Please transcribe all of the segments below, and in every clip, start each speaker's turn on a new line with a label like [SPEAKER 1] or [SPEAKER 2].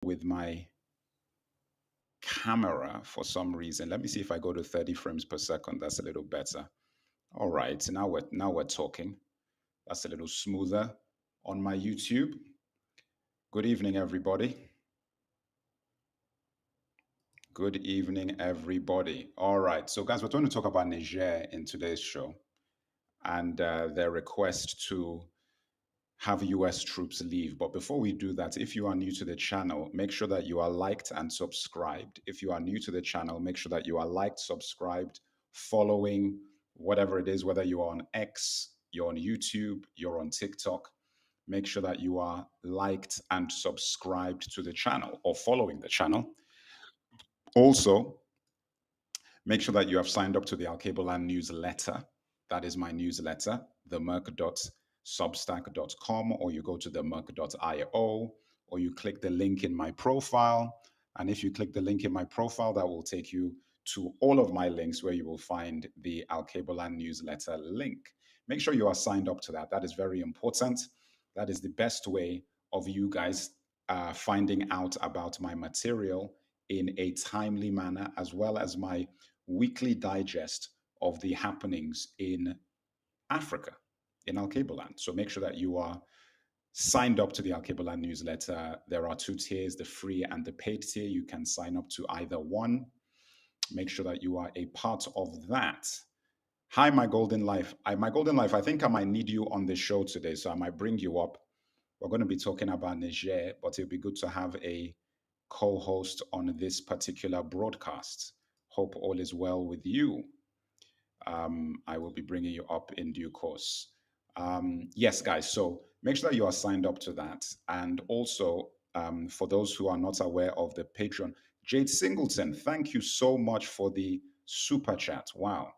[SPEAKER 1] with my camera for some reason. Let me see if I go to 30 frames per second. That's a little better. All right, now we're talking. That's a little smoother on my YouTube. Good evening, everybody. Good evening, everybody. All right, so guys, we're going to talk about Niger in today's show and their request to have US troops leave. But before we do that, if you are new to the channel, make sure that you are liked and subscribed. If you are new to the channel, make sure that you are liked, subscribed, following whatever it is, whether you are on X, you're on YouTube, you're on TikTok. Make sure that you are liked and subscribed to the channel or following the channel. Also, make sure that you have signed up to the Alkebulan newsletter. That is my newsletter, themerc.substack.com, or you go to themerc.io, or you click the link in my profile. And if you click the link in my profile, that will take you to all of my links where you will find the Alkebulan newsletter link. Make sure you are signed up to that. That is very important. That is the best way of you guys finding out about my material in a timely manner, as well as my weekly digest of the happenings in Africa, in Alkebulan. So make sure that you are signed up to the Alkebulan newsletter. There are two tiers, the free and the paid tier. You can sign up to either one. Make sure that you are a part of that. Hi, my golden life. My golden life, I think I might need you on the show today, so I might bring you up. We're going to be talking about Niger, but it'll be good to have a co-host on this particular broadcast. Hope all is well with you. I will be bringing you up in due course. Yes, guys, so make sure that you are signed up to that. And also, for those who are not aware of the Patreon, Jade Singleton, thank you so much for the super chat. Wow.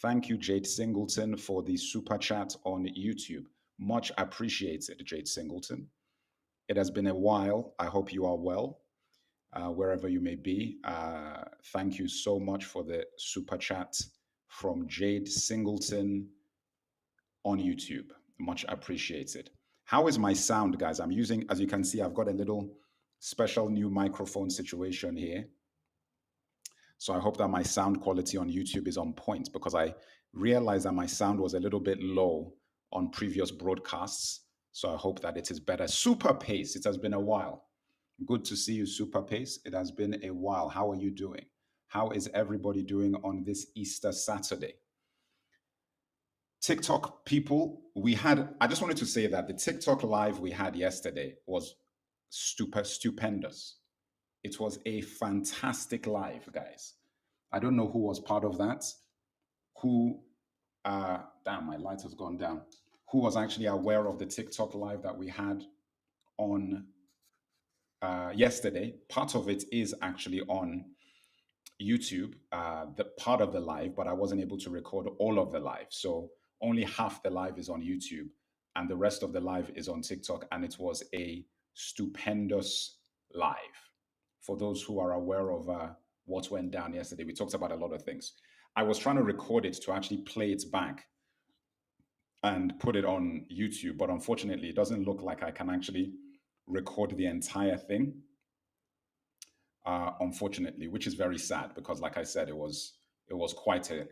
[SPEAKER 1] Thank you, Jade Singleton, for the super chat on YouTube. Much appreciated, Jade Singleton. It has been a while. I hope you are well, wherever you may be. Thank you so much for the super chat from Jade Singleton on YouTube. Much appreciated. How is my sound, guys? I'm using, as you can see, I've got a little special new microphone situation here. So I hope that my sound quality on YouTube is on point, because I realized that my sound was a little bit low on previous broadcasts. So I hope that it is better. Super Pace, it has been a while. Good to see you, Super Pace. It has been a while. How are you doing? How is everybody doing on this Easter Saturday? TikTok people, I just wanted to say that the TikTok live we had yesterday was stupendous. It was a fantastic live, guys. I don't know who was part of that, damn, my light has gone down, who was actually aware of the TikTok live that we had on yesterday. Part of it is actually on YouTube, the part of the live, but I wasn't able to record all of the live. So only half the live is on YouTube and the rest of the live is on TikTok. And it was a stupendous live. For those who are aware of what went down yesterday, we talked about a lot of things. I was trying to record it to actually play it back and put it on YouTube, but unfortunately, it doesn't look like I can actually record the entire thing. Unfortunately, which is very sad, because, like I said, it was quite a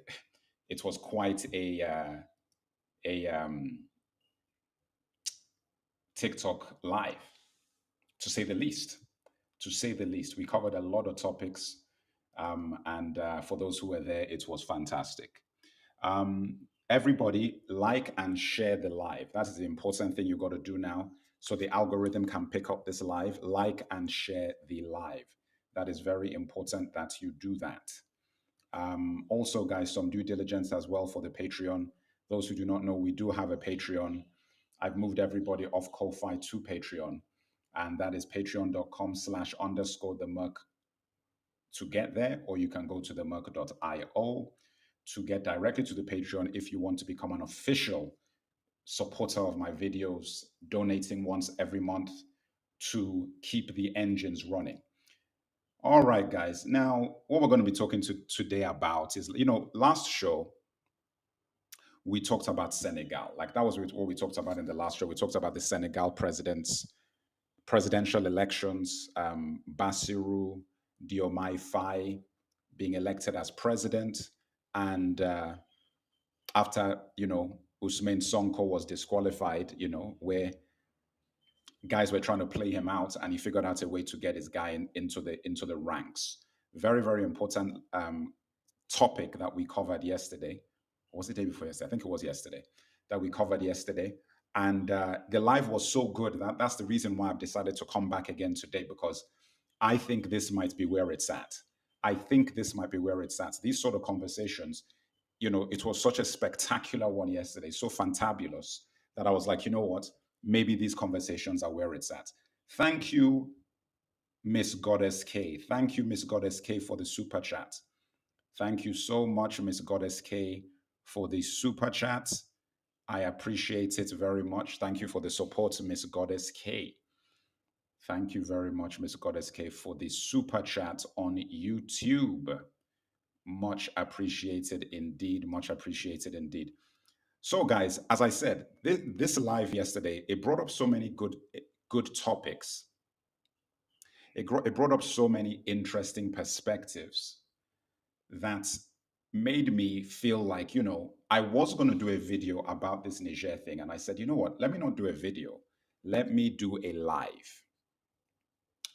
[SPEAKER 1] TikTok live, to say the least. To say the least, we covered a lot of topics, and for those who were there, it was fantastic. Everybody, like and share the live. That is the important thing you got to do now, so the algorithm can pick up this live. Like and share the live. That is very important that you do that. Also, guys, some due diligence as well for the Patreon. Those who do not know, we do have a Patreon. I've moved everybody off Ko-Fi to Patreon, and that is patreon.com/_themerc to get there, or you can go to themerc.io to get directly to the Patreon if you want to become an official supporter of my videos, donating once every month to keep the engines running. All right, guys. Now, what we're going to be talking today about is, last show, we talked about Senegal. Like, that was what we talked about in the last show. We talked about the Senegal president's presidential elections, Basiru Diomaye Faye being elected as president, and after Usman Sonko was disqualified, where guys were trying to play him out, and he figured out a way to get his guy into the ranks. Very very important topic that we covered yesterday. Or was it the day before yesterday? I think it was yesterday that we covered yesterday. And the live was so good that that's the reason why I've decided to come back again today, because I think this might be where it's at. I think this might be where it's at. These sort of conversations, it was such a spectacular one yesterday, so fantabulous, that I was like, you know what? Maybe these conversations are where it's at. Thank you, Miss Goddess K. Thank you, Miss Goddess K, for the super chat. Thank you so much, Miss Goddess K, for the super chat. I appreciate it very much. Thank you for the support, Miss Goddess K. Thank you very much, Miss Goddess K, for the super chat on YouTube. Much appreciated indeed. Much appreciated indeed. So, guys, as I said, this live yesterday, it brought up so many good topics. It brought up so many interesting perspectives that made me feel like, I was going to do a video about this Niger thing. And I said, you know what? Let me not do a video. Let me do a live.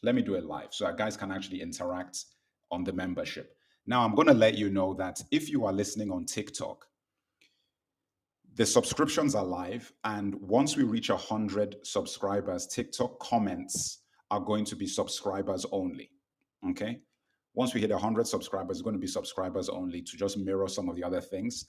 [SPEAKER 1] Let me do a live so that guys can actually interact on the membership. Now, I'm going to let you know that if you are listening on TikTok, the subscriptions are live. And once we reach 100 subscribers, TikTok comments are going to be subscribers only. Okay? Once we hit 100 subscribers, it's going to be subscribers only, to just mirror some of the other things.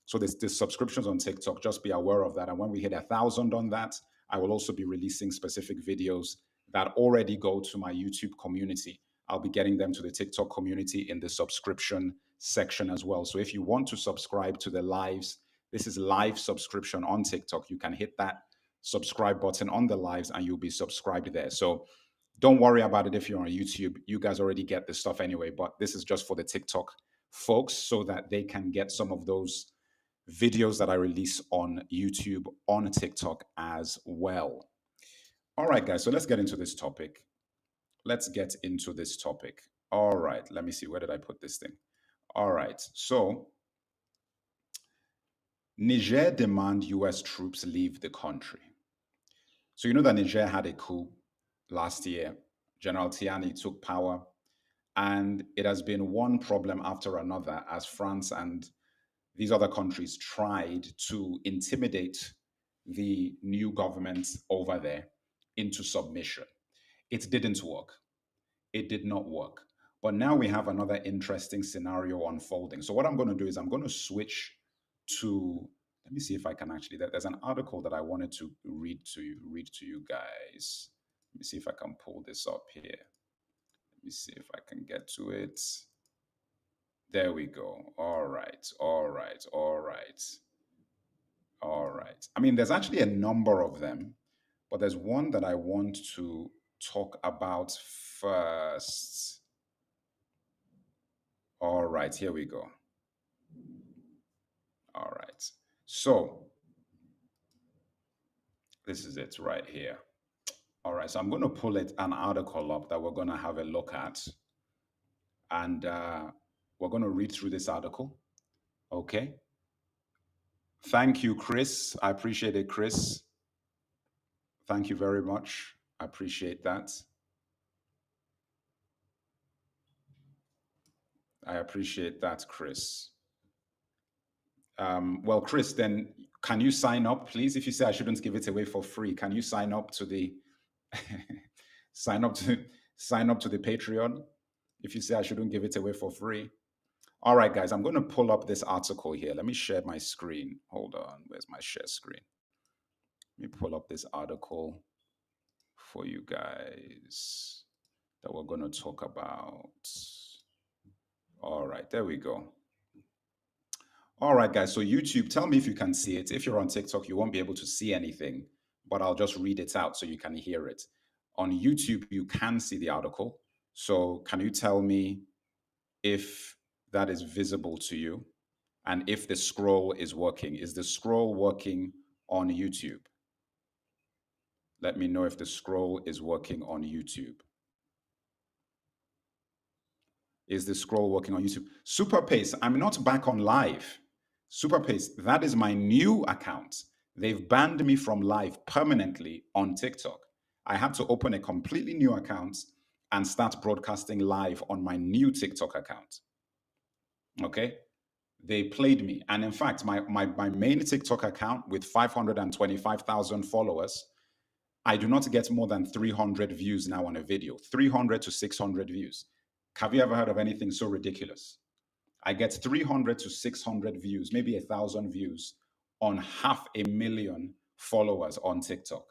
[SPEAKER 1] So there's subscriptions on TikTok. Just be aware of that. And when we hit 1,000 on that, I will also be releasing specific videos that already go to my YouTube community. I'll be getting them to the TikTok community in the subscription section as well. So if you want to subscribe to the lives, this is live subscription on TikTok. You can hit that subscribe button on the lives and you'll be subscribed there. So don't worry about it if you're on YouTube. You guys already get this stuff anyway, but this is just for the TikTok folks so that they can get some of those videos that I release on YouTube on TikTok as well. All right, guys, so let's get into this topic. Let's get into this topic. All right, let me see. Where did I put this thing? All right, so Niger demand US troops leave the country. So you know that Niger had a coup last year. General Tianni took power, and it has been one problem after another as France and these other countries tried to intimidate the new government over there into submission. It didn't work. It did not work. But now we have another interesting scenario unfolding. So what I'm going to do is I'm going to switch to, let me see if I can actually, there's an article that I wanted to read to you guys. Let me see if I can pull this up here. Let me see if I can get to it. There we go. All right. I mean, there's actually a number of them, but there's one that I want to talk about first. All right, here we go. All right. So this is it right here. All right, so I'm going to pull an article up that we're going to have a look at. And we're going to read through this article. Okay. Thank you, Chris. I appreciate it, Chris. Thank you very much. I appreciate that. I appreciate that, Chris. Well, Chris, then can you sign up, please? If you say I shouldn't give it away for free, can you sign up to the sign up to the Patreon? If you say I shouldn't give it away for free. All right, guys, I'm going to pull up this article here. Let me share my screen. Hold on. Where's my share screen? Let me pull up this article for you guys that we're going to talk about. All right, there we go. All right, guys. So YouTube, tell me if you can see it. If you're on TikTok, you won't be able to see anything, but I'll just read it out so you can hear it. On YouTube, you can see the article. So can you tell me if that is visible to you and if the scroll is working? Is the scroll working on YouTube? Let me know if the scroll is working on YouTube. Is the scroll working on YouTube? Super Pace, I'm not back on live. Super Pace, that is my new account. They've banned me from live permanently on TikTok. I had to open a completely new account and start broadcasting live on my new TikTok account. Okay? They played me. And in fact, my main TikTok account with 525,000 followers, I do not get more than 300 views now on a video, 300 to 600 views. Have you ever heard of anything so ridiculous? I get 300 to 600 views, maybe 1,000 views on 500,000 followers on TikTok.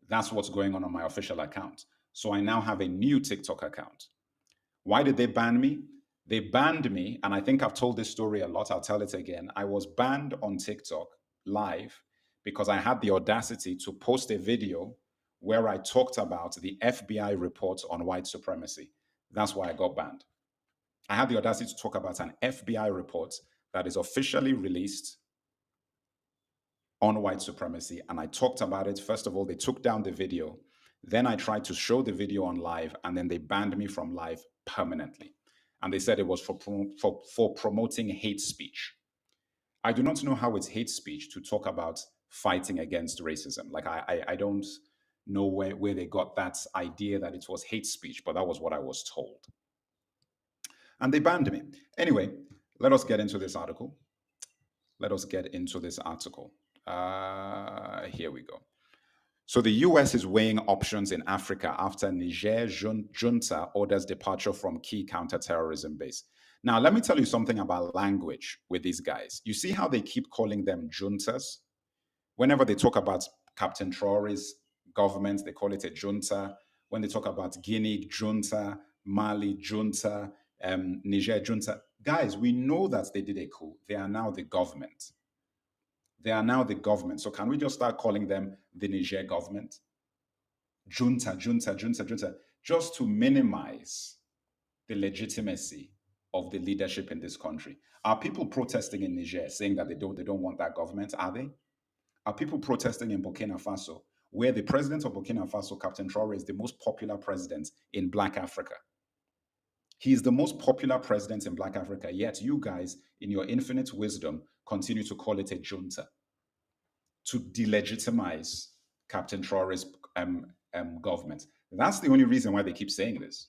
[SPEAKER 1] That's what's going on my official account. So I now have a new TikTok account. Why did they ban me? They banned me, and I think I've told this story a lot. I'll tell it again. I was banned on TikTok live because I had the audacity to post a video where I talked about the FBI report on white supremacy. That's why I got banned. I had the audacity to talk about an FBI report that is officially released on white supremacy. And I talked about it. First of all, they took down the video. Then I tried to show the video on live, and then they banned me from live permanently. And they said it was for promoting hate speech. I do not know how it's hate speech to talk about fighting against racism. Like I don't know where they got that idea that it was hate speech, but that was what I was told. And they banned me. Anyway, let us get into this article. Let us get into this article. Here we go. So the US is weighing options in Africa after Niger junta orders departure from key counterterrorism base. Now, let me tell you something about language with these guys. You see how they keep calling them juntas? Whenever they talk about Captain Traore's government, they call it a junta. When they talk about Guinea junta, Mali junta, Niger junta, guys, we know that they did a coup. They are now the government. They are now the government. So can we just start calling them the Niger government? Junta, junta, junta, junta, just to minimize the legitimacy of the leadership in this country. Are people protesting in Niger saying that they don't want that government? Are they? Are people protesting in Burkina Faso, where the president of Burkina Faso, Captain Traore, is the most popular president in Black Africa? He is the most popular president in Black Africa, yet you guys, in your infinite wisdom, continue to call it a junta to delegitimize Captain Traore's government. That's the only reason why they keep saying this.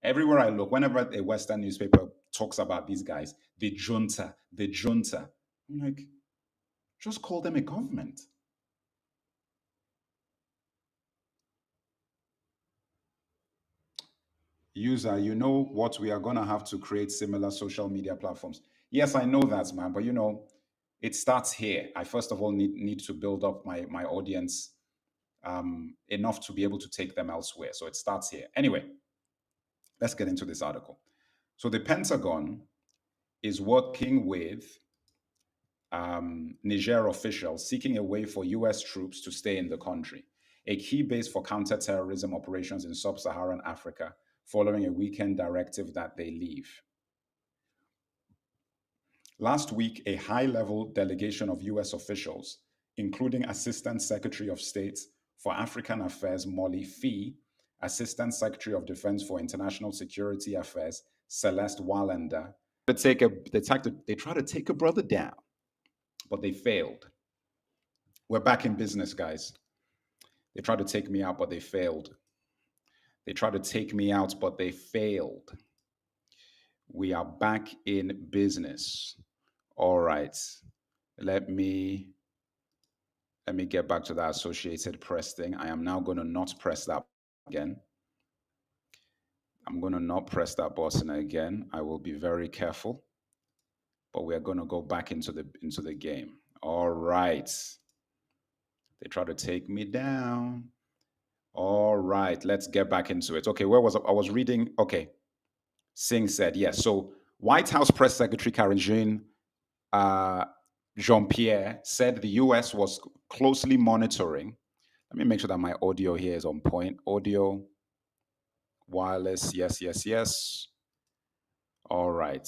[SPEAKER 1] Everywhere I look, whenever a Western newspaper talks about these guys, the junta, I'm like, just call them a government. User, you know what, we are going to have to create similar social media platforms. Yes, I know that, man, but it starts here. I first of all need to build up my audience enough to be able to take them elsewhere. So it starts here. Anyway, let's get into this article. So the Pentagon is working with Niger officials seeking a way for US troops to stay in the country, a key base for counterterrorism operations in sub-Saharan Africa, following a weekend directive that they leave. Last week, a high-level delegation of US officials, including Assistant Secretary of State for African Affairs Molly Fee, Assistant Secretary of Defense for International Security Affairs Celeste Wallander, they try to take a brother down, but they failed. We're back in business, guys. They tried to take me out, but they failed. They tried to take me out, but they failed. We are back in business. All right. Let me get back to that Associated Press thing. I am now going to not press that again. I'm going to not press that button again. I will be very careful. But we're going to go back into the game. All right. They try to take me down. All right, let's get back into it. Okay, where was I? I was reading. Okay, Singh said yes. So White House Press Secretary Karen Jean-Pierre said the U.S. was closely monitoring. Let me make sure that my audio here is on point. Audio, wireless, yes, yes, yes. All right.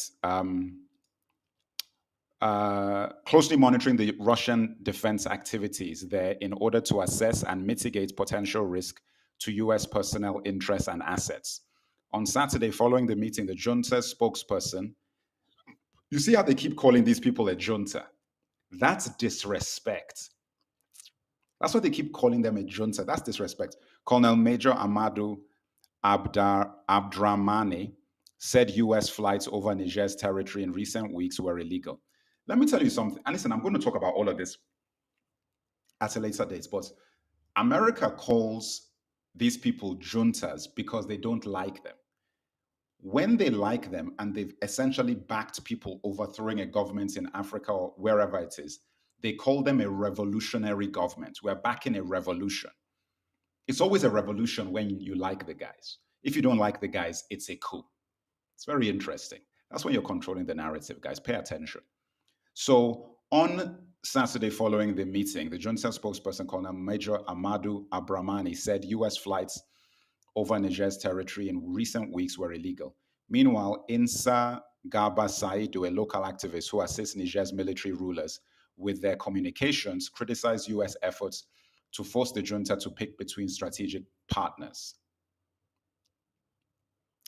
[SPEAKER 1] closely monitoring the Russian defense activities there in order to assess and mitigate potential risk to US personnel interests and assets. On Saturday, following the meeting, the junta's spokesperson, you see how they keep calling these people a junta? That's disrespect. That's what they keep calling them, a junta. That's disrespect. Colonel Major Amadou Abdramani said US flights over Niger's territory in recent weeks were illegal. Let me tell you something. And listen, I'm going to talk about all of this at a later date, but America calls these people juntas because they don't like them. When they like them and they've essentially backed people overthrowing a government in Africa or wherever it is, they call them a revolutionary government. We're backing a revolution. It's always a revolution when you like the guys. If you don't like the guys, it's a coup. It's very interesting. That's when you're controlling the narrative, guys. Pay attention. So on Saturday following the meeting, the junta spokesperson, Colonel Major Amadou Abramani, said US flights over Niger's territory in recent weeks were illegal. Meanwhile, Insa Garba Saidu, a local activist who assists Niger's military rulers with their communications, criticized US efforts to force the junta to pick between strategic partners.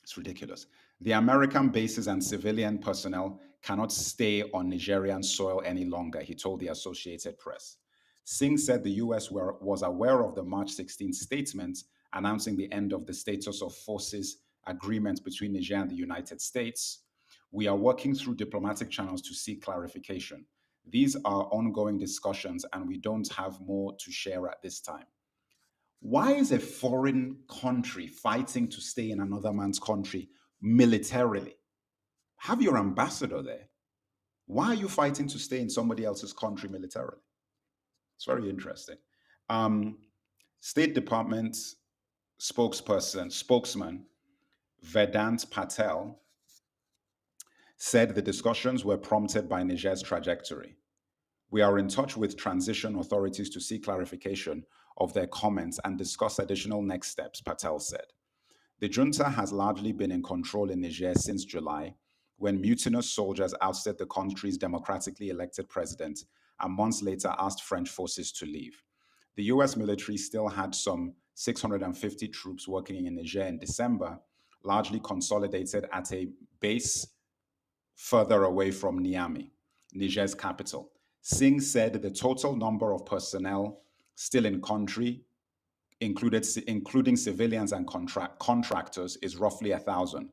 [SPEAKER 1] It's ridiculous. The American bases and civilian personnel cannot stay on Nigerian soil any longer, he told the Associated Press. Singh said the US was aware of the March 16 statement announcing the end of the status of forces agreement between Niger and the United States. We are working through diplomatic channels to seek clarification. These are ongoing discussions, and we don't have more to share at this time. Why is a foreign country fighting to stay in another man's country militarily? Have your ambassador there. Why are you fighting to stay in somebody else's country militarily? It's very interesting. State Department spokesman Vedant Patel said the discussions were prompted by Niger's trajectory. We are in touch with transition authorities to seek clarification of their comments and discuss additional next steps, Patel said. The junta has largely been in control in Niger since July, when mutinous soldiers ousted the country's democratically elected president and months later asked French forces to leave. The US military still had some 650 troops working in Niger in December, largely consolidated at a base further away from Niamey, Niger's capital. Singh said the total number of personnel still in country, including civilians and contractors, is roughly 1,000.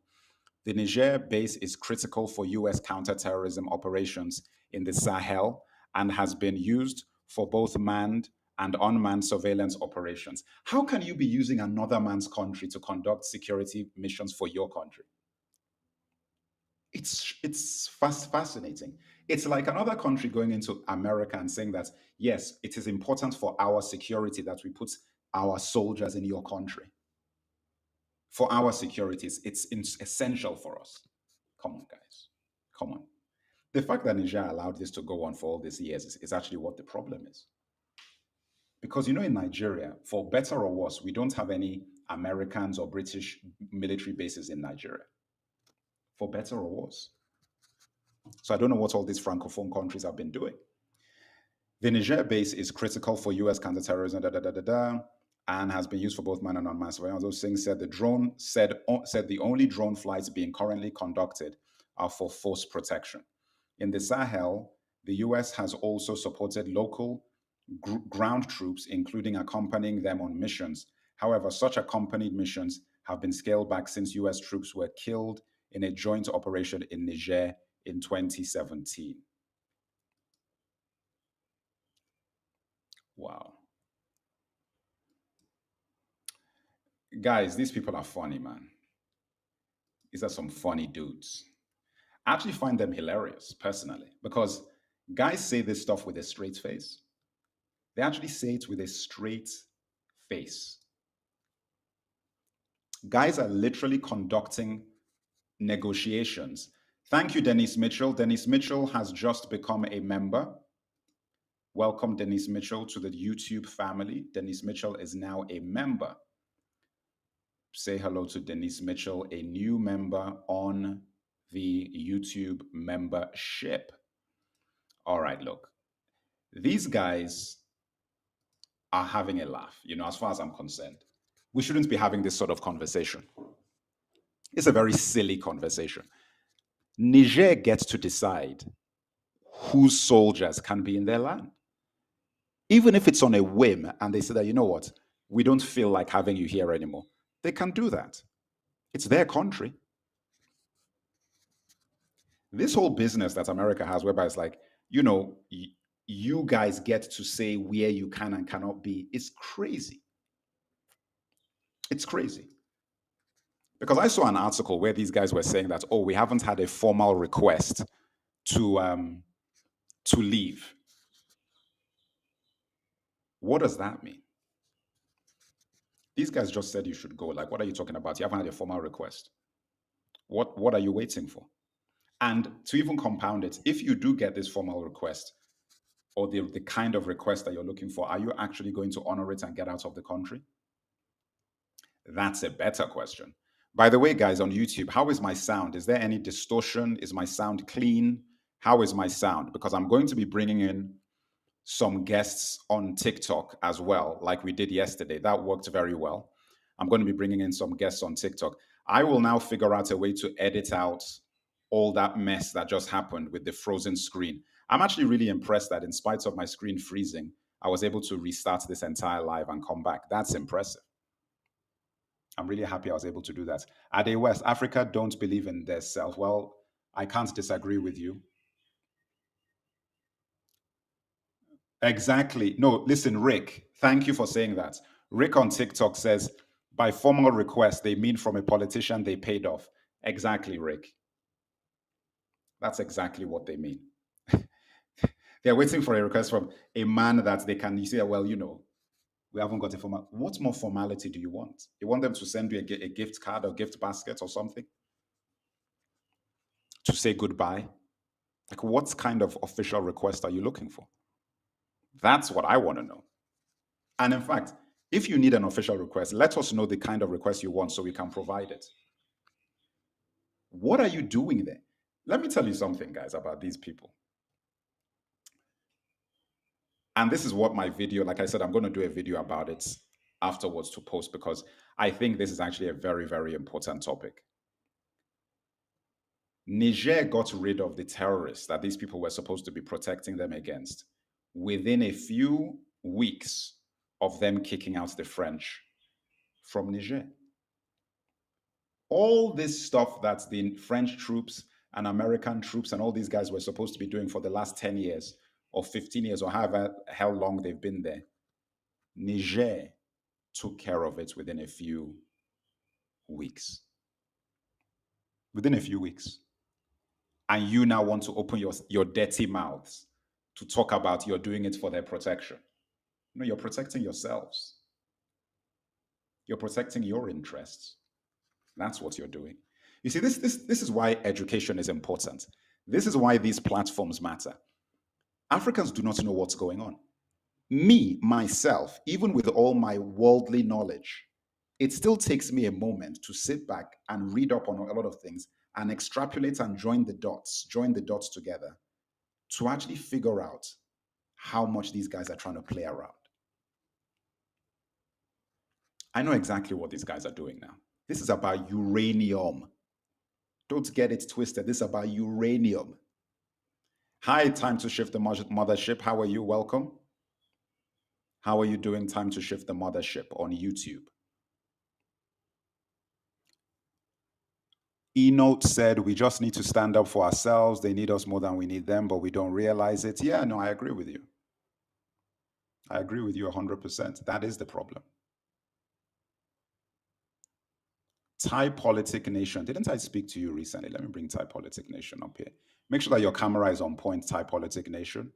[SPEAKER 1] The Niger base is critical for US counterterrorism operations in the Sahel and has been used for both manned and unmanned surveillance operations. How can you be using another man's country to conduct security missions for your country? It's fascinating. It's like another country going into America and saying that, yes, it is important for our security that we put our soldiers in your country. For our securities, it's essential for us. Come on, guys. Come on. The fact that Niger allowed this to go on for all these years is actually what the problem is. Because, in Nigeria, for better or worse, we don't have any Americans or British military bases in Nigeria. For better or worse. So I don't know what all these francophone countries have been doing. The Niger base is critical for US counterterrorism, and has been used for both manned and unmanned surveillance. Those things said said the only drone flights being currently conducted are for force protection. In the Sahel, the US has also supported local ground troops, including accompanying them on missions. However, such accompanied missions have been scaled back since US troops were killed in a joint operation in Niger in 2017. Wow. Guys, these people are funny, man. These are some funny dudes. I actually find them hilarious, personally, because guys say this stuff with a straight face. They actually say it with a straight face. Guys are literally conducting negotiations. Thank you, Denise Mitchell. Denise Mitchell has just become a member. Welcome, Denise Mitchell, to the YouTube family. Denise Mitchell is now a member. Say hello to Denise Mitchell, a new member on the YouTube membership. All right, look, these guys are having a laugh, as far as I'm concerned. We shouldn't be having this sort of conversation. It's a very silly conversation. Niger gets to decide whose soldiers can be in their land. Even if it's on a whim and they say that, you know what, we don't feel like having you here anymore, they can do that. It's their country. This whole business that America has, whereby it's like, you guys get to say where you can and cannot be, is crazy. It's crazy. Because I saw an article where these guys were saying that, oh, we haven't had a formal request to leave. What does that mean? These guys just said you should go. Like, what are you talking about? You haven't had a formal request. What are you waiting for? And to even compound it, if you do get this formal request or the kind of request that you're looking for, are you actually going to honor it and get out of the country? That's a better question. By the way, guys, on YouTube, how is my sound? Is there any distortion? Is my sound clean? How is my sound? Because I'm going to be bringing in some guests on TikTok as well, like we did yesterday. That worked very well. I'm going to be bringing in some guests on TikTok. I will now figure out a way to edit out all that mess that just happened with the frozen screen. I'm actually really impressed that in spite of my screen freezing, I was able to restart this entire live and come back. That's impressive. I'm really happy I was able to do that. Ade West, Africa don't believe in their self. Well, I can't disagree with you. Exactly. No, listen, Rick, thank you for saying that. Rick on TikTok says, by formal request, they mean from a politician they paid off. Exactly, Rick. That's exactly what they mean. They're waiting for a request from a man that they can, you say, well, we haven't got a formal. What more formality do you want? You want them to send you a gift card or gift basket or something to say goodbye? Like, what kind of official request are you looking for? That's what I want to know. And in fact, if you need an official request, let us know the kind of request you want so we can provide it. What are you doing there? Let me tell you something, guys, about these people. And this is what my video, like I said, I'm going to do a video about it afterwards to post because I think this is actually a very, very important topic. Niger got rid of the terrorists that these people were supposed to be protecting them against within a few weeks of them kicking out the French from Niger. All this stuff that the French troops and American troops and all these guys were supposed to be doing for the last 10 years or 15 years or however how long they've been there, Niger took care of it within a few weeks. Within a few weeks. And you now want to open your dirty mouths to talk about you're doing it for their protection. No, you're protecting yourselves. You're protecting your interests. That's what you're doing. You see, this is why education is important. This is why these platforms matter. Africans do not know what's going on. Me, myself, even with all my worldly knowledge, it still takes me a moment to sit back and read up on a lot of things and extrapolate and join the dots together to actually figure out how much these guys are trying to play around. I know exactly what these guys are doing now. This is about uranium. Don't get it twisted. This is about uranium. Hi, Time to Shift the Mothership. How are you? Welcome. How are you doing? Time to Shift the Mothership on YouTube. Enote said, we just need to stand up for ourselves. They need us more than we need them, but we don't realize it. Yeah, no, I agree with you. I agree with you 100%. That is the problem. Thai Politic Nation. Didn't I speak to you recently? Let me bring Thai Politic Nation up here. Make sure that your camera is on point, Thai Politic Nation.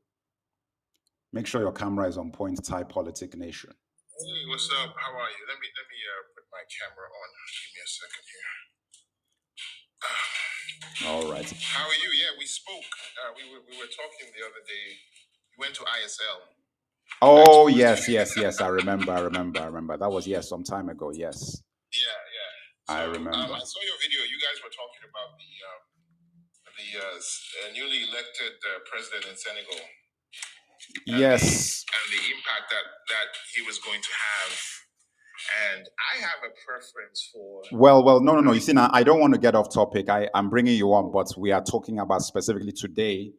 [SPEAKER 1] Make sure your camera is on point, Thai Politic Nation.
[SPEAKER 2] Hey, what's up? How are you? Let me put my camera on. Give me a second here.
[SPEAKER 1] All right.
[SPEAKER 2] How are you? Yeah, we spoke. We were talking the other day. You went to ISL.
[SPEAKER 1] Oh, yes. I remember. That was, yes, some time ago. Yes.
[SPEAKER 2] Yeah. So,
[SPEAKER 1] I remember.
[SPEAKER 2] I saw your video. You guys were talking about the the newly elected president in Senegal,
[SPEAKER 1] Yes.
[SPEAKER 2] and the impact that he was going to have. And I have a preference for.
[SPEAKER 1] Well, no. You see, now I don't want to get off topic. I'm bringing you on, but we are talking about specifically today.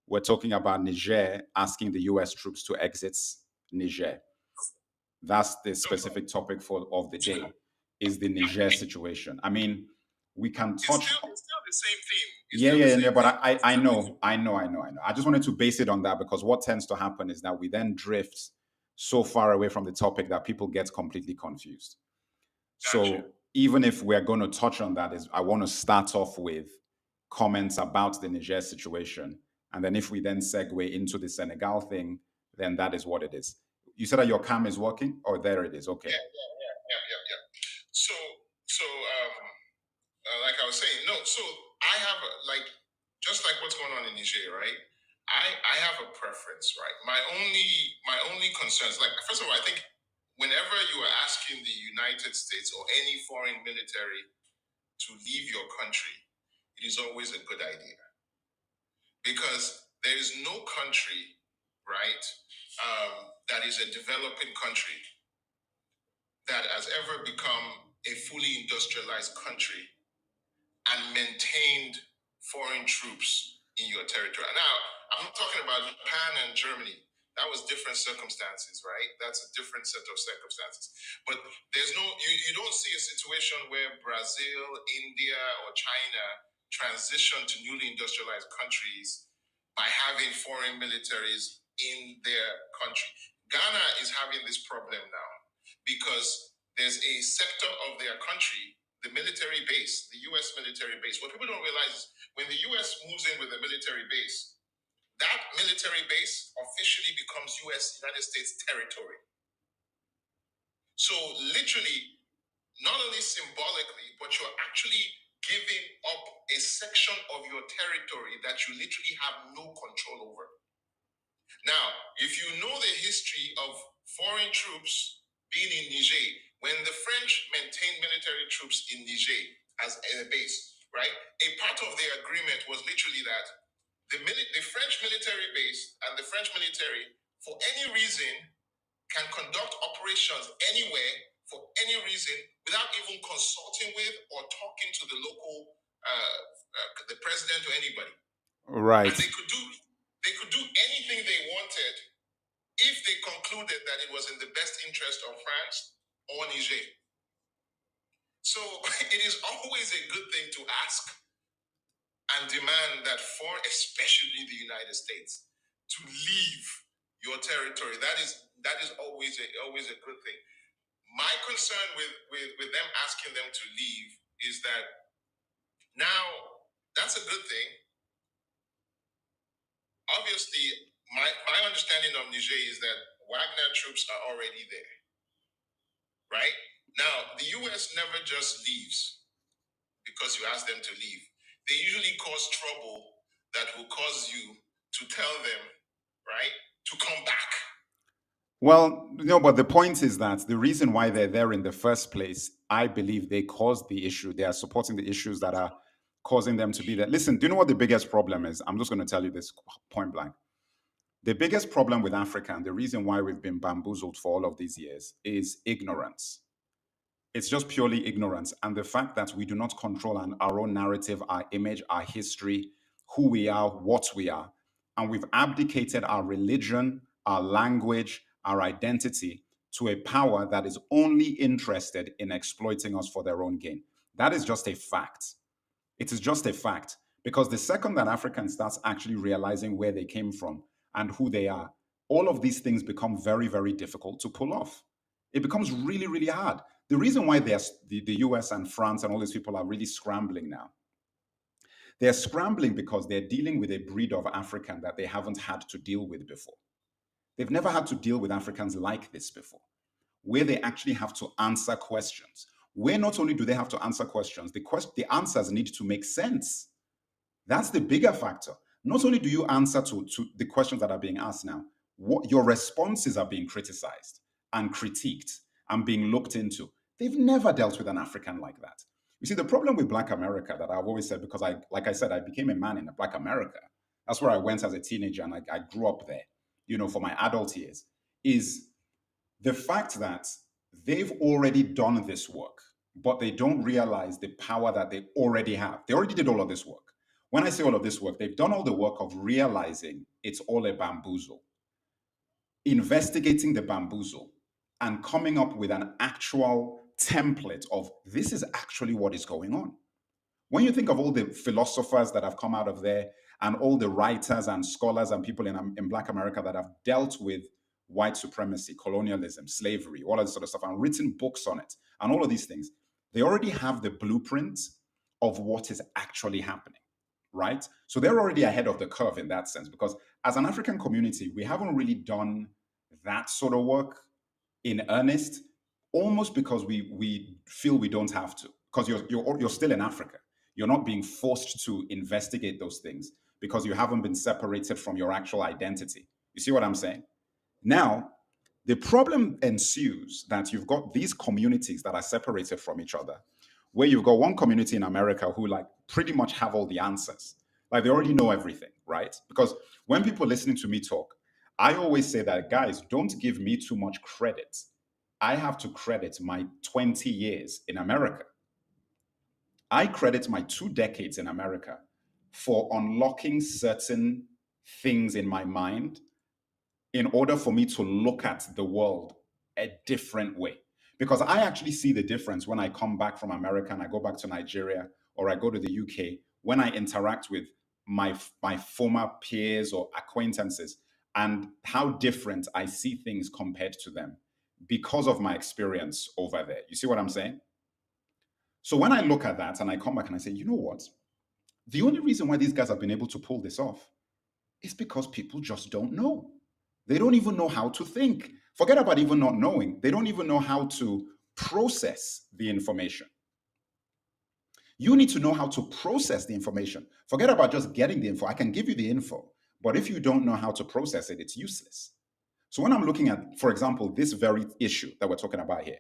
[SPEAKER 1] We're talking about Niger asking the U.S. troops to exit Niger. That's the specific topic of the day. Is the Niger situation? I mean, we can touch.
[SPEAKER 2] It's still the same thing.
[SPEAKER 1] Yeah. But I know. I just wanted to base it on that because what tends to happen is that we then drift so far away from the topic that people get completely confused. So even if we're going to touch on that, I want to start off with comments about the Niger situation. And then if we then segue into the Senegal thing, then that is what it is. You said that your cam is working? Oh, there it is. Okay.
[SPEAKER 2] Yeah. So, like I was saying, no. So I have just like what's going on in Niger, right? I have a preference, right? My only concerns, like first of all, I think whenever you are asking the United States or any foreign military to leave your country, it is always a good idea because there is no country, right, that is a developing country that has ever become a fully industrialized country and maintained foreign troops in your territory. Now, I'm not talking about Japan and Germany. That was different circumstances, right? That's a different set of circumstances. But there's you don't see a situation where Brazil, India, or China transition to newly industrialized countries by having foreign militaries in their country. Ghana is having this problem now because there's a sector of their country, the military base, the US military base. What people don't realize is when the US moves in with a military base, that military base officially becomes United States territory. So literally, not only symbolically, but you're actually giving up a section of your territory that you literally have no control over. Now, if you know the history of foreign troops being in Niger, when the French maintained military troops in Niger as a base, right? A part of their agreement was literally that the French military base and the French military, for any reason, can conduct operations anywhere for any reason without even consulting with or talking to the local, the president or anybody.
[SPEAKER 1] Right.
[SPEAKER 2] And they could do anything they wanted if they concluded that it was in the best interest of France or Niger. So it is always a good thing to ask and demand that for especially the United States to leave your territory. That is always a good thing. My concern with them asking them to leave is that now that's a good thing. Obviously, my understanding of Niger is that Wagner troops are already there, right? Now, the US never just leaves because you ask them to leave. They usually cause trouble that will cause you to tell them, right, to come back.
[SPEAKER 1] Well, no, but the point is that the reason why they're there in the first place, I believe they caused the issue. They are supporting the issues that are causing them to be there. Listen, do you know what the biggest problem is? I'm just going to tell you this point blank. The biggest problem with Africa and the reason why we've been bamboozled for all of these years is ignorance. It's just purely ignorance. And the fact that we do not control our own narrative, our image, our history, who we are, what we are. And we've abdicated our religion, our language, our identity to a power that is only interested in exploiting us for their own gain. That is just a fact. It is just a fact. Because the second that African starts actually realizing where they came from and who they are, all of these things become very, very difficult to pull off. It becomes really, really hard. The reason why the US and France and all these people are really scrambling now, they're scrambling because they're dealing with a breed of African that they haven't had to deal with before. They've never had to deal with Africans like this before, where they actually have to answer questions. Where not only do they have to answer questions, the answers need to make sense. That's the bigger factor. Not only do you answer to the questions that are being asked now, what your responses are being criticized and critiqued and being looked into. They've never dealt with an African like that. You see, the problem with Black America that I've always said, because like I said, I became a man in Black America. That's where I went as a teenager, and I grew up there, for my adult years, is the fact that they've already done this work, but they don't realize the power that they already have. They already did all of this work. When I say all of this work, they've done all the work of realizing it's all a bamboozle, investigating the bamboozle, and coming up with an actual template of this is actually what is going on. When you think of all the philosophers that have come out of there and all the writers and scholars and people in Black America that have dealt with white supremacy, colonialism, slavery, all of this sort of stuff, and written books on it, and all of these things, they already have the blueprint of what is actually happening, right? So they're already ahead of the curve in that sense, because as an African community, we haven't really done that sort of work in earnest, almost because we feel we don't have to, because you're still in Africa. You're not being forced to investigate those things because you haven't been separated from your actual identity. You see what I'm saying? Now, the problem ensues that you've got these communities that are separated from each other, where you've got one community in America who like pretty much have all the answers. Like they already know everything, right? Because when people listening to me talk, I always say that, guys, don't give me too much credit. I have to credit my 20 years in America. I credit my 2 decades in America for unlocking certain things in my mind in order for me to look at the world a different way. Because I actually see the difference when I come back from America and I go back to Nigeria or I go to the UK, when I interact with my former peers or acquaintances, and how different I see things compared to them because of my experience over there. You see what I'm saying? So when I look at that and I come back and I say, you know what? The only reason why these guys have been able to pull this off is because people just don't know. They don't even know how to think. Forget about even not knowing. They don't even know how to process the information. You need to know how to process the information. Forget about just getting the info. I can give you the info, but if you don't know how to process it, it's useless. So when I'm looking at, for example, this very issue that we're talking about here,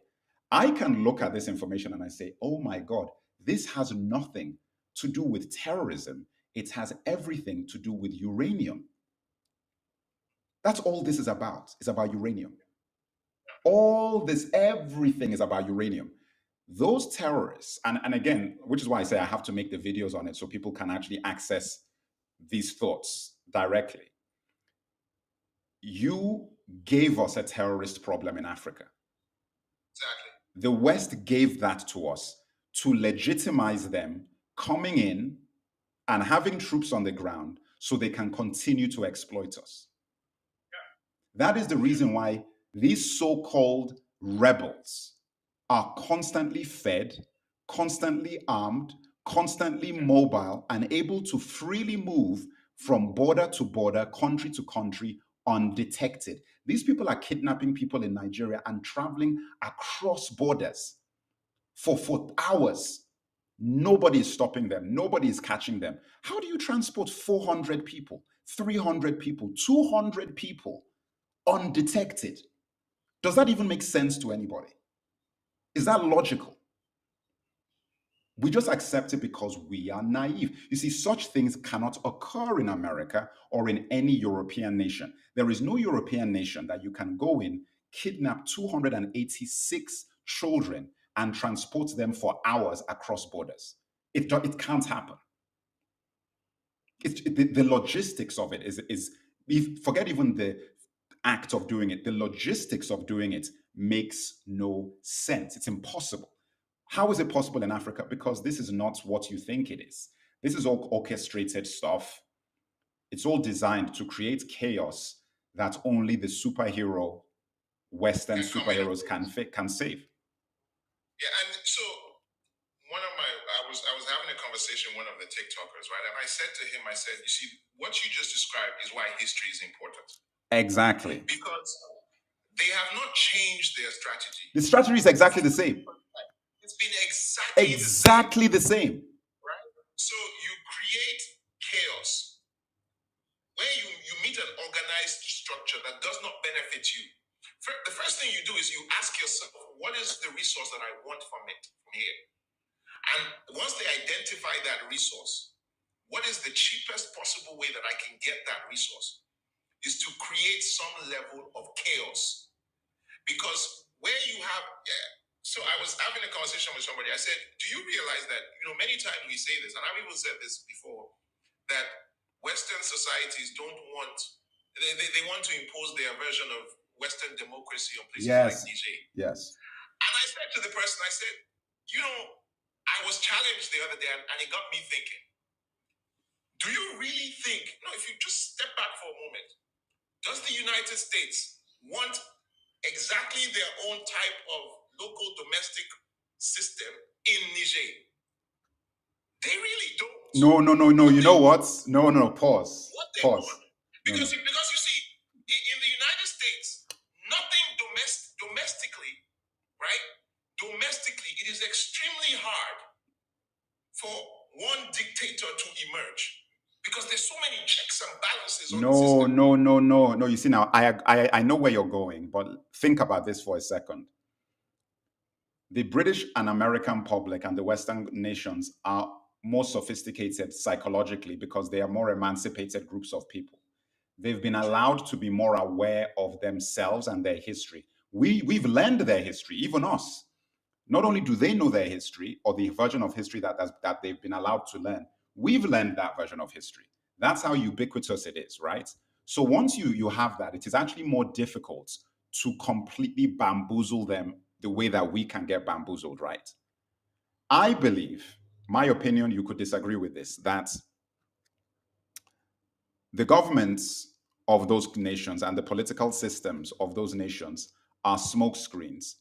[SPEAKER 1] I can look at this information and I say, oh my God, this has nothing to do with terrorism. It has everything to do with uranium. That's all this is about. It's about uranium. All this, everything is about uranium. Those terrorists, and again, which is why I say I have to make the videos on it so people can actually access these thoughts directly. You gave us a terrorist problem in Africa.
[SPEAKER 2] Exactly.
[SPEAKER 1] The West gave that to us to legitimize them coming in and having troops on the ground so they can continue to exploit us. That is the reason why these so-called rebels are constantly fed, constantly armed, constantly mobile, and able to freely move from border to border, country to country, undetected. These people are kidnapping people in Nigeria and traveling across borders for hours. Nobody is stopping them. Nobody is catching them. How do you transport 400 people, 300 people, 200 people undetected? Does that even make sense to anybody? Is that logical? We just accept it because we are naive. You see, such things cannot occur in America or in any European nation. There is no European nation that you can go in, kidnap 286 children, and transport them for hours across borders. It can't happen. The logistics of it is forget even the act of doing it. The logistics of doing it makes no sense. It's impossible. How is it possible in Africa? Because this is not what you think it is. This is all orchestrated stuff. It's all designed to create chaos that only the superhero, Western superheroes can save.
[SPEAKER 2] Yeah, and so I was having a conversation with one of the TikTokers, right? And I said to him, I said, you see, what you just described is why history is important.
[SPEAKER 1] Exactly.
[SPEAKER 2] Because they have not changed their strategy.
[SPEAKER 1] The strategy is exactly the same.
[SPEAKER 2] It's been
[SPEAKER 1] exactly the same.
[SPEAKER 2] Right? So you create chaos. When you meet an organized structure that does not benefit you, the first thing you do is you ask yourself, what is the resource that I want from here? And once they identify that resource, what is the cheapest possible way that I can get that resource? Is to create some level of chaos. Because where you have, so I was having a conversation with somebody. I said, do you realize that, many times we say this, and I've even said this before, that Western societies don't want, they want to impose their version of Western democracy on places like Niger.
[SPEAKER 1] Yes.
[SPEAKER 2] And I said to the person, I said, I was challenged the other day, and it got me thinking. Do you really think, if you just step back for a moment, does the United States want exactly their own type of local domestic system in Niger? They really don't.
[SPEAKER 1] No. You know what? No. Pause.
[SPEAKER 2] What they
[SPEAKER 1] Pause.
[SPEAKER 2] want. Because you see, in the United States, nothing domestically, right? Domestically, it is extremely hard for one dictator to emerge. Because there's so many checks and balances on the system.
[SPEAKER 1] No. You see now, I know where you're going, but think about this for a second. The British and American public and the Western nations are more sophisticated psychologically because they are more emancipated groups of people. They've been allowed to be more aware of themselves and their history. We've learned their history, even us. Not only do they know their history or the version of history that they've been allowed to learn, we've learned that version of history. That's how ubiquitous it is, right? So once you have that, it is actually more difficult to completely bamboozle them the way that we can get bamboozled, right? I believe, my opinion, you could disagree with this, that the governments of those nations and the political systems of those nations are smokescreens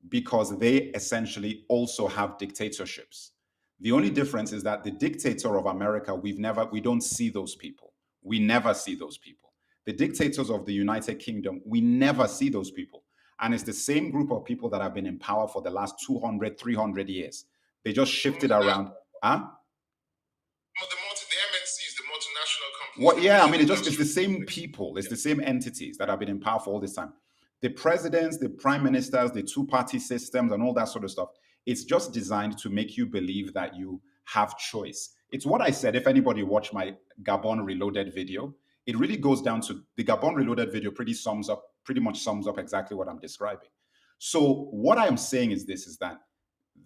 [SPEAKER 1] because they essentially also have dictatorships. The only difference is that the dictator of America, we don't see those people. We never see those people. The dictators of the United Kingdom, we never see those people. And it's the same group of people that have been in power for the last 200, 300 years. They just shifted around. Huh?
[SPEAKER 2] The MNCs, the multinational companies.
[SPEAKER 1] Well, yeah, I mean, it's the same people, it's the same entities that have been in power for all this time. The presidents, the prime ministers, the two-party systems, and all that sort of stuff. It's just designed to make you believe that you have choice. It's what I said. If anybody watched my Gabon Reloaded video, it really goes down to the Gabon Reloaded video. Pretty much sums up exactly what I'm describing. So what I'm saying is this: is that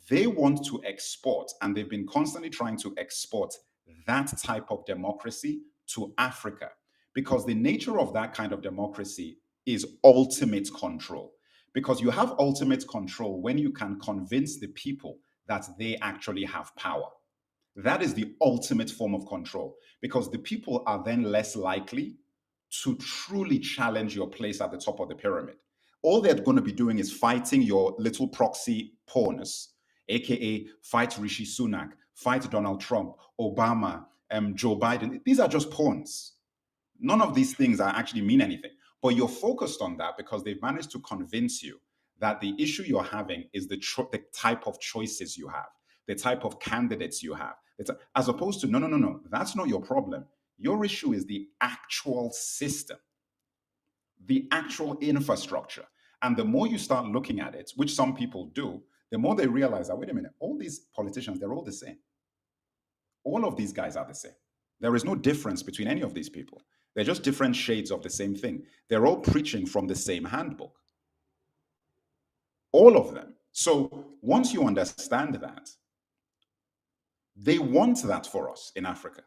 [SPEAKER 1] they want to export, and they've been constantly trying to export that type of democracy to Africa, because the nature of that kind of democracy is ultimate control. Because you have ultimate control when you can convince the people that they actually have power. That is the ultimate form of control, because the people are then less likely to truly challenge your place at the top of the pyramid. All they're going to be doing is fighting your little proxy pawns, aka fight Rishi Sunak, fight Donald Trump, Obama, Joe Biden. These are just pawns. None of these things actually mean anything. But you're focused on that because they've managed to convince you that the issue you're having is the type of choices you have, the type of candidates you have. As opposed to, no, that's not your problem. Your issue is the actual system, the actual infrastructure. And the more you start looking at it, which some people do, the more they realize that, wait a minute, all these politicians, they're all the same. All of these guys are the same. There is no difference between any of these people. They're just different shades of the same thing. They're all preaching from the same handbook. All of them. So once you understand that, they want that for us in Africa.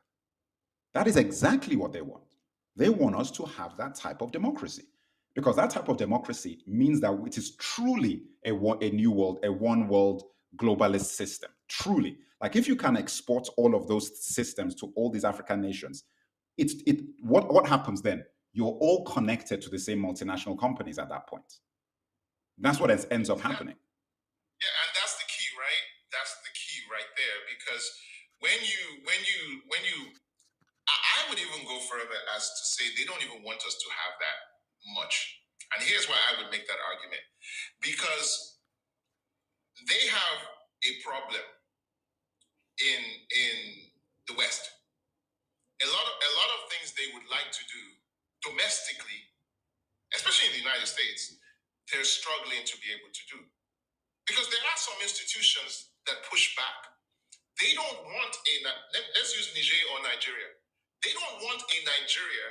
[SPEAKER 1] That is exactly what they want. They want us to have that type of democracy, because that type of democracy means that it is truly a new world, a one world globalist system. Truly. Like if you can export all of those systems to all these African nations, what happens then? You're all connected to the same multinational companies at that point. That's what ends up happening.
[SPEAKER 2] Yeah, and that's the key, right? That's the key right there, because when you I would even go further as to say they don't even want us to have that much. And here's why I would make that argument. Because they have a problem in the West. A lot of things they would like to do domestically, especially in the United States, they're struggling to be able to do. Because there are some institutions that push back. They don't want let's use Niger or Nigeria. They don't want a Nigeria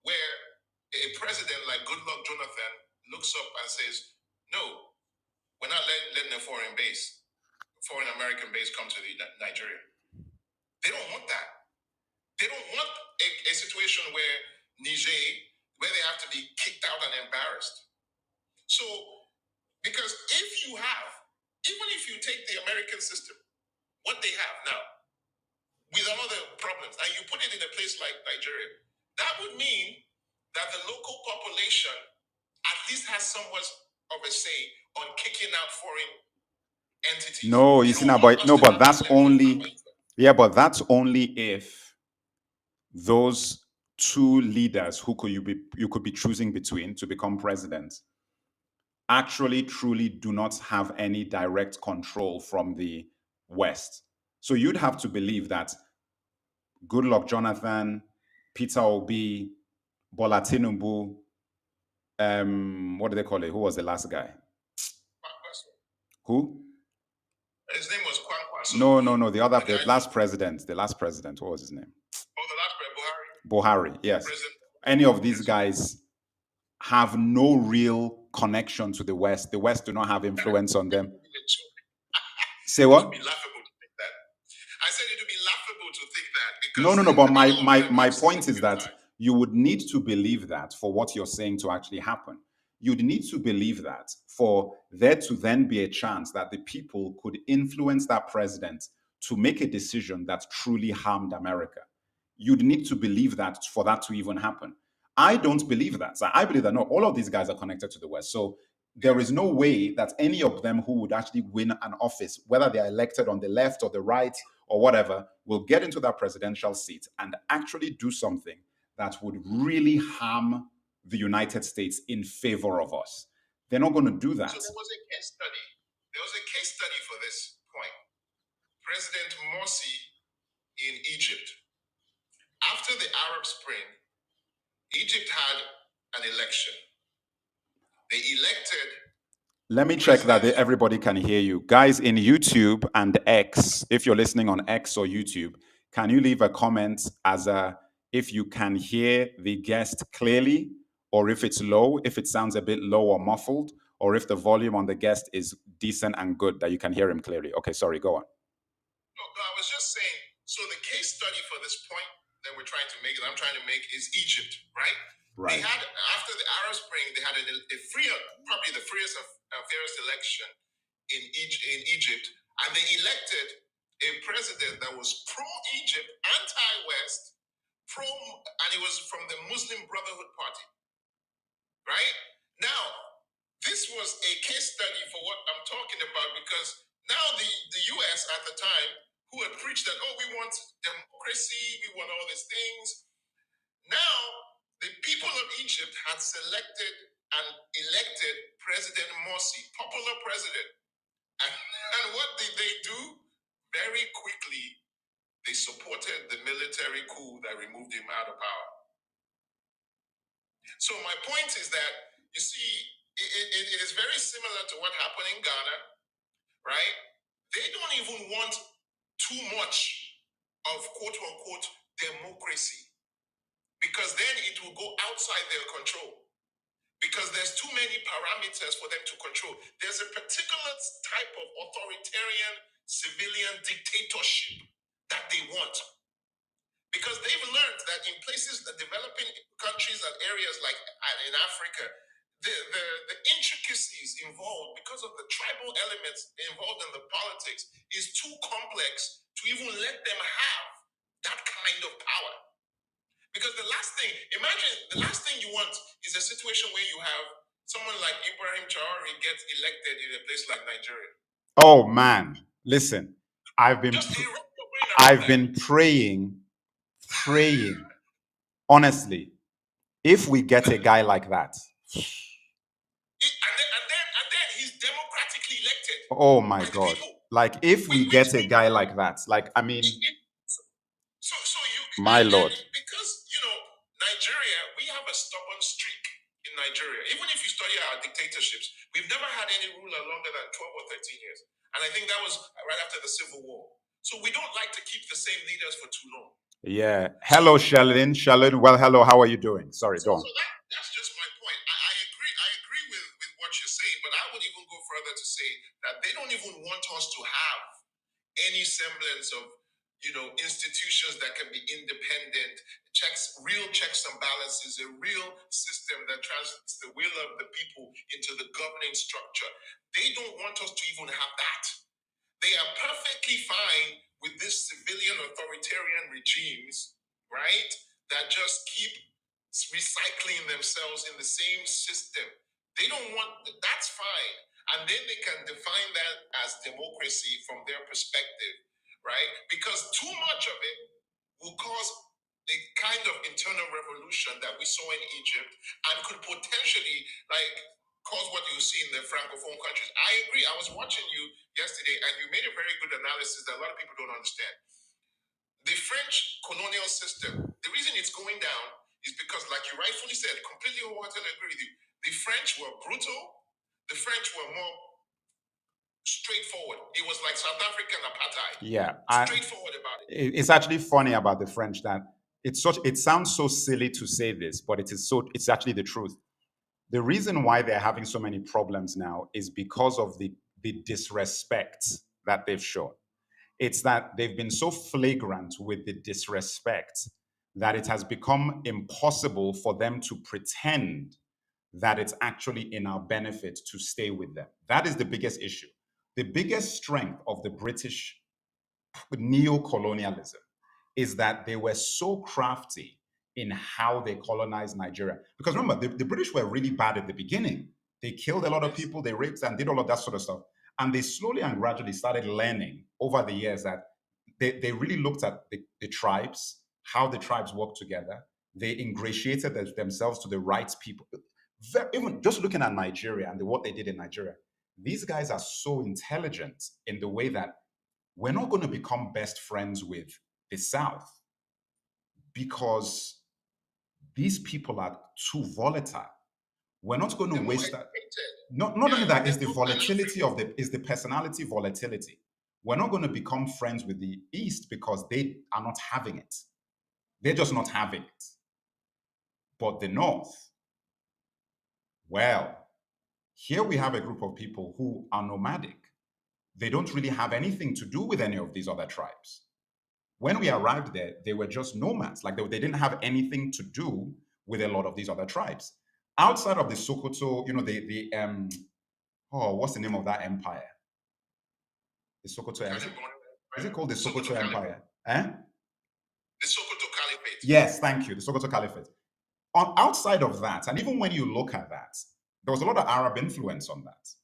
[SPEAKER 2] where a president like Goodluck Jonathan looks up and says, no, we're not letting a foreign American base come to Nigeria. They don't want that. They don't want a situation where where they have to be kicked out and embarrassed. So, because even if you take the American system, what they have now, with all the problems, and you put it in a place like Nigeria, that would mean that the local population at least has somewhat of a say on kicking out foreign entities.
[SPEAKER 1] No, you see now, but that's only, but that's only if those two leaders who you could be choosing between to become president actually truly do not have any direct control from the West. So you'd have to believe that Goodluck Jonathan, Peter Obi, Bola Tinubu, what do they call it? Who was the last guy? Who?
[SPEAKER 2] His name was Kwankwaso.
[SPEAKER 1] No. The last president. What was his name?
[SPEAKER 2] Oh, the last president,
[SPEAKER 1] Buhari. Yes. Any of these guys have no real connection to the West. The West do not have influence on them. Say what?
[SPEAKER 2] It would be laughable to think that. I said it would be laughable to think that.
[SPEAKER 1] No. But my point is that you would need to believe that for what you're saying to actually happen. You'd need to believe that for there to then be a chance that the people could influence that president to make a decision that truly harmed America. You'd need to believe that for that to even happen. I don't believe that. So I believe that not all of these guys are connected to the West. So there is no way that any of them who would actually win an office, whether they're elected on the left or the right or whatever, will get into that presidential seat and actually do something that would really harm the United States in favor of us. They're not going to do that.
[SPEAKER 2] So there was a case study. There was a case study for this point. President Morsi in Egypt. After the Arab Spring, Egypt had an election. They elected.
[SPEAKER 1] Let me check that everybody can hear you. Guys in YouTube and X, if you're listening on X or YouTube, can you leave a comment if you can hear the guest clearly, or if it's low, if it sounds a bit low or muffled, or if the volume on the guest is decent and good, that you can hear him clearly. Okay, sorry, go on.
[SPEAKER 2] No, I was just saying, so the case study for this point that we're trying to make, and I'm trying to make, is Egypt, right? Right. They had, after the Arab Spring, they had probably the freest and fairest election in Egypt, and they elected a president that was pro-Egypt, anti-West, and he was from the Muslim Brotherhood Party, right? Now, this was a case study for what I'm talking about, because now the US at the time, who had preached that, we want democracy, we want all these things. Now, the people of Egypt had selected and elected President Morsi, popular president. And what did they do? Very quickly, they supported the military coup that removed him out of power. So my point is that, you see, it is very similar to what happened in Ghana, right? They don't even want too much of quote-unquote democracy, because then it will go outside their control, because there's too many parameters for them to control. There's a particular type of authoritarian civilian dictatorship that they want, because they've learned that in places, the developing countries and areas like in Africa, the intricacies involved, because of the tribal elements involved in the politics, is too complex to even let them have that kind of power. Because the last thing you want is a situation where you have someone like Ibrahim Traore gets elected in a place like Nigeria.
[SPEAKER 1] Oh man, listen, I've been praying. Honestly, if we get a guy like that,
[SPEAKER 2] and then he's democratically elected.
[SPEAKER 1] Oh my God! Like if we get a guy like that, like I mean, my Lord.
[SPEAKER 2] Because Nigeria, we have a stubborn streak in Nigeria. Even if you study our dictatorships, we've never had any ruler longer than 12 or 13 years. And I think that was right after the Civil War. So we don't like to keep the same leaders for too long.
[SPEAKER 1] Yeah. Hello, Shalin. Shalin, well, hello. How are you doing? Sorry, go on.
[SPEAKER 2] So that's just my point. I agree with what you're saying, but I would even go further to say that they don't even want us to have any semblance of institutions that can be independent, real checks and balances, a real system that translates the will of the people into the governing structure. They don't want us to even have that. They are perfectly fine with this civilian authoritarian regimes, right? That just keep recycling themselves in the same system. They don't want that's fine. And then they can define that as democracy from their perspective, right? Because too much of it will cause the kind of internal revolution that we saw in Egypt and could potentially cause what you see in the francophone countries. I agree. I was watching you yesterday and you made a very good analysis that a lot of people don't understand. The French colonial system, the reason it's going down is because, like you rightfully said, completely wholeheartedly agree with you. The French were brutal. The French were more straightforward. It was like South African apartheid.
[SPEAKER 1] Yeah,
[SPEAKER 2] straightforward about it.
[SPEAKER 1] It's actually funny about the French that it sounds so silly to say this, but it's actually the truth. The reason why they're having so many problems now is because of the disrespect that they've shown. It's that they've been so flagrant with the disrespect that it has become impossible for them to pretend that it's actually in our benefit to stay with them. That is the biggest issue. The biggest strength of the British neo-colonialism is that they were so crafty in how they colonized Nigeria. Because remember, the British were really bad at the beginning. They killed a lot of people, they raped and did all of that sort of stuff. And they slowly and gradually started learning over the years that they really looked at the tribes, how the tribes work together. They ingratiated themselves to the right people. Even just looking at Nigeria and what they did in Nigeria, these guys are so intelligent in the way that we're not going to become best friends with the South because these people are too volatile. We're not going to waste that. Not only that, is the volatility of is the personality volatility. We're not going to become friends with the East because they are not having it. They're just not having it. But the North, well, here we have a group of people who are nomadic. They don't really have anything to do with any of these other tribes. When we arrived there, they were just nomads. Like they didn't have anything to do with a lot of these other tribes. Outside of the Sokoto, what's the name of that empire? The Sokoto Empire. Is it called the Sokoto Empire?
[SPEAKER 2] The Sokoto Caliphate.
[SPEAKER 1] Yes, thank you. The Sokoto Caliphate. Outside of that, and even when you look at that, there was a lot of Arab influence on that,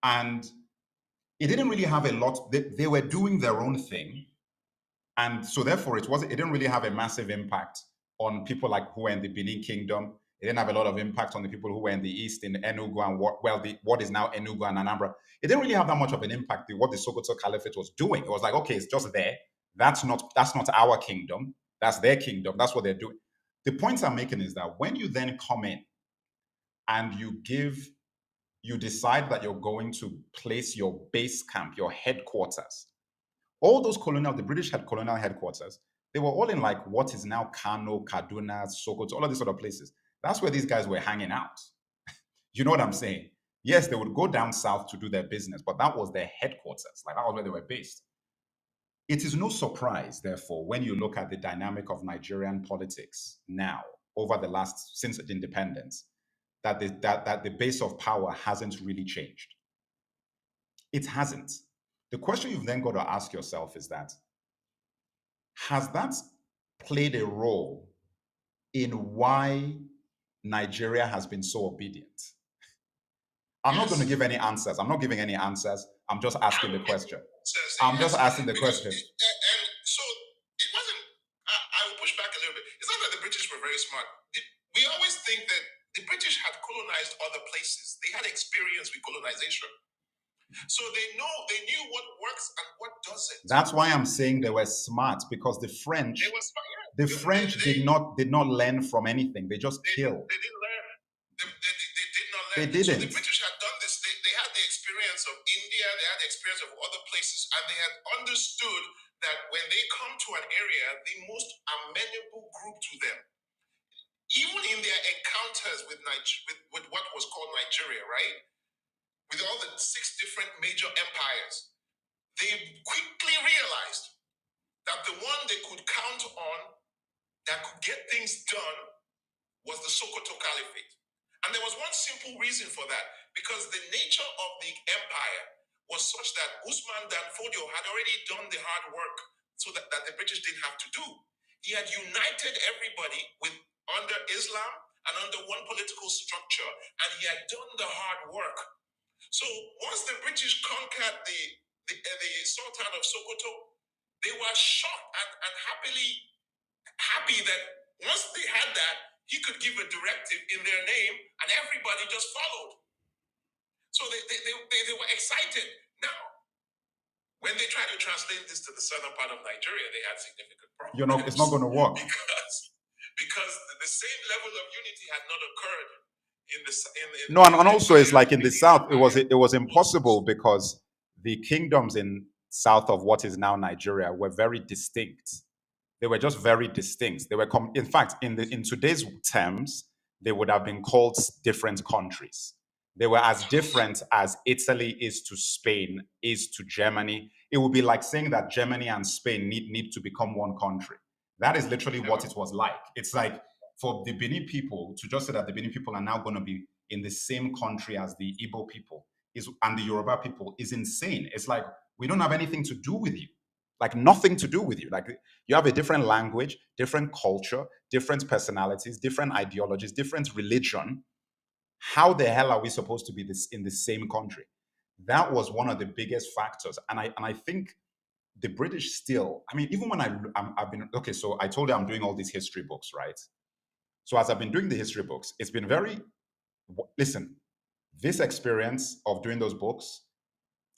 [SPEAKER 1] and it didn't really have a lot. They were doing their own thing. And so therefore, it didn't really have a massive impact on people like who were in the Benin Kingdom. It didn't have a lot of impact on the people who were in the East, in Enugu and what is now Enugu and Anambra. It didn't really have that much of an impact what the Sokoto Caliphate was doing. It was like, okay, it's just there. That's not our kingdom. That's their kingdom. That's what they're doing. The point I'm making is that when you then come in and you decide that you're going to place your base camp, your headquarters, all those the British had colonial headquarters. They were all in like what is now Kano, Kaduna, Sokoto, all of these other places. That's where these guys were hanging out. You know what I'm saying? Yes, they would go down south to do their business, but that was their headquarters. Like that was where they were based. It is no surprise, therefore, when you look at the dynamic of Nigerian politics now, since independence, that the base of power hasn't really changed. It hasn't. The question you've then got to ask yourself is that, has that played a role in why Nigeria has been so obedient? I'm not going to give any answers. I'm not giving any answers. I'm just asking the question. I'm just asking the question.
[SPEAKER 2] And so it wasn't, I will push back a little bit. It's not that the British were very smart. We always think that the British had colonized other places. They had experience with colonization. So they knew what works and what doesn't.
[SPEAKER 1] That's why I'm saying they were smart, because the French, did not learn from anything. They just killed.
[SPEAKER 2] They didn't learn. They did not learn.
[SPEAKER 1] They didn't.
[SPEAKER 2] So the British had done this. They had the experience of India. They had the experience of other places. places, and they had understood that when they come to an area, the most amenable group to them, even in their encounters with with what was called Nigeria, right? With all the 6 different major empires, they quickly realized that the one they could count on that could get things done was the Sokoto Caliphate. And there was one simple reason for that, because the nature of the empire was such that Usman Dan Fodio had already done the hard work so that the British didn't have to do. He had united everybody under Islam and under one political structure, and he had done the hard work. So once the British conquered the Sultan of Sokoto, they were shocked and happy that once they had that, he could give a directive in their name and everybody just followed. So they were excited. Now, when they tried to translate this to the southern part of Nigeria, they had significant problems.
[SPEAKER 1] It's not going to work.
[SPEAKER 2] Because the same level of unity had not occurred in the
[SPEAKER 1] no, and also it's like in the south, it was impossible because the kingdoms in south of what is now Nigeria were very distinct. They were just very distinct. They were, in fact, in today's terms, they would have been called different countries. They were as different as Italy is to Spain, is to Germany. It would be like saying that Germany and Spain need to become one country. That is literally what it was like. It's like for the Benin people to just say that the Benin people are now going to be in the same country as the Igbo people and the Yoruba people is insane. It's like, we don't have anything to do with you. Like nothing to do with you. Like you have a different language, different culture, different personalities, different ideologies, different religion. How the hell are we supposed to be in the same country? That was one of the biggest factors. And I think the British still, I mean, even when I've been, okay, so I told you I'm doing all these history books, right? So as I've been doing the history books, it's been listen, this experience of doing those books,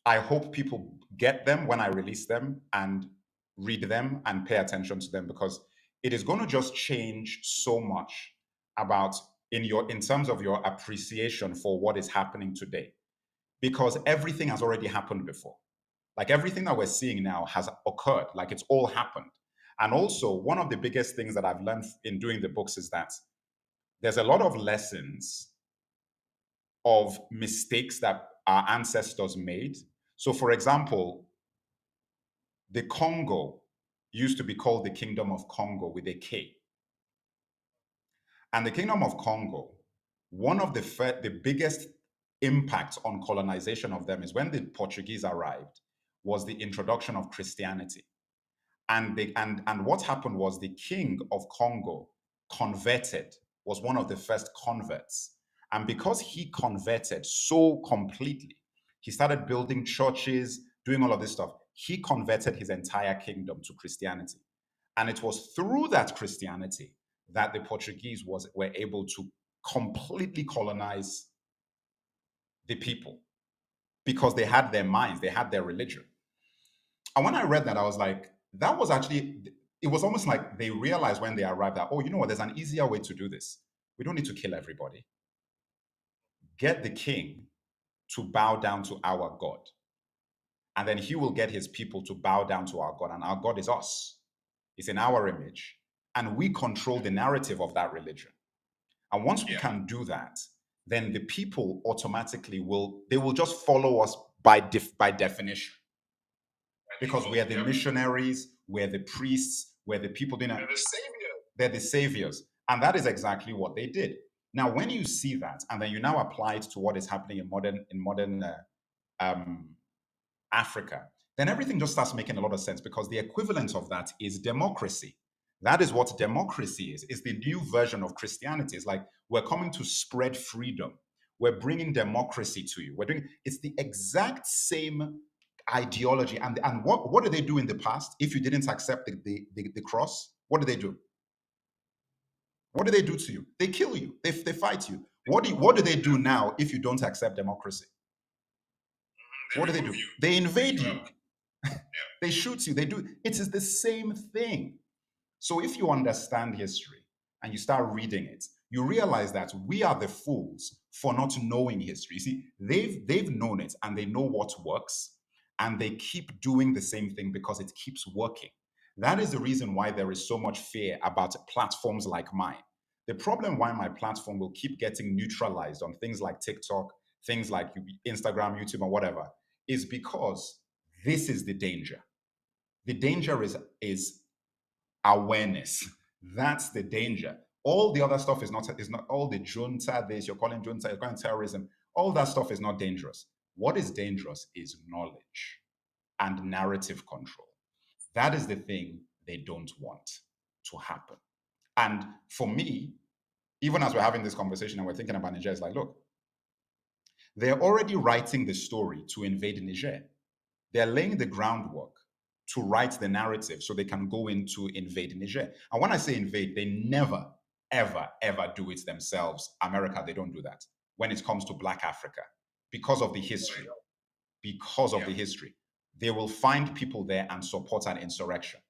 [SPEAKER 1] I hope people get them when I release them and read them and pay attention to them, because it is going to just change so much about in terms of your appreciation for what is happening today, because everything has already happened before. Like everything that we're seeing now has occurred, like it's all happened. And also one of the biggest things that I've learned in doing the books is that there's a lot of lessons of mistakes that our ancestors made. So for example, the Congo used to be called the Kingdom of Congo with a K. And the Kingdom of Congo, one of the biggest impacts on colonization of them is when the Portuguese arrived, was the introduction of Christianity. And what happened was the king of Congo converted, was one of the first converts. And because he converted so completely, he started building churches, doing all of this stuff. He converted his entire kingdom to Christianity. And it was through that Christianity that the Portuguese were able to completely colonize the people, because they had their minds, they had their religion. And when I read that, I was like, that was actually, it was almost like they realized when they arrived that, oh, you know what, there's an easier way to do this. We don't need to kill everybody. Get the king to bow down to our God. And then he will get his people to bow down to our God. And our God is us. It's in our image. And we control the narrative of that religion. And once we can do that, then the people automatically will just follow us by definition. Because we are the missionaries, we're the priests, we're the people doing it. They're the saviors. And that is exactly what they did. Now, when you see that, and then you now apply it to what is happening in modern Africa, then everything just starts making a lot of sense, because the equivalent of that is democracy. That is what democracy is. It's the new version of Christianity. It's like, we're coming to spread freedom. We're bringing democracy to you. It's the exact same ideology. And what did they do in the past? If you didn't accept the cross, what did they do? What do they do to you? They kill you. They fight you. What do they do now if you don't accept democracy? What do they do? They invade you. They shoot you. They do. It is the same thing. So if you understand history and you start reading it, you realize that we are the fools for not knowing history. You see, they've known it and they know what works. and they keep doing the same thing because it keeps working. That is the reason why there is so much fear about platforms like mine. The problem why my platform will keep getting neutralized on things like TikTok, things like Instagram, YouTube, or whatever, is because this is the danger. The danger is awareness. That's the danger. All the other stuff is not all the junta, this you're calling junta, you're calling terrorism. All that stuff is not dangerous. What is dangerous is knowledge and narrative control. That is the thing they don't want to happen. And for me, even as we're having this conversation and we're thinking about Niger, it's like, look, they're already writing the story to invade Niger. They're laying the groundwork to write the narrative so they can go into invade Niger. And when I say invade, they never, ever, ever do it themselves. America, they don't do that when it comes to Black Africa because of the history. Because of the history, they will find people there and support an insurrection.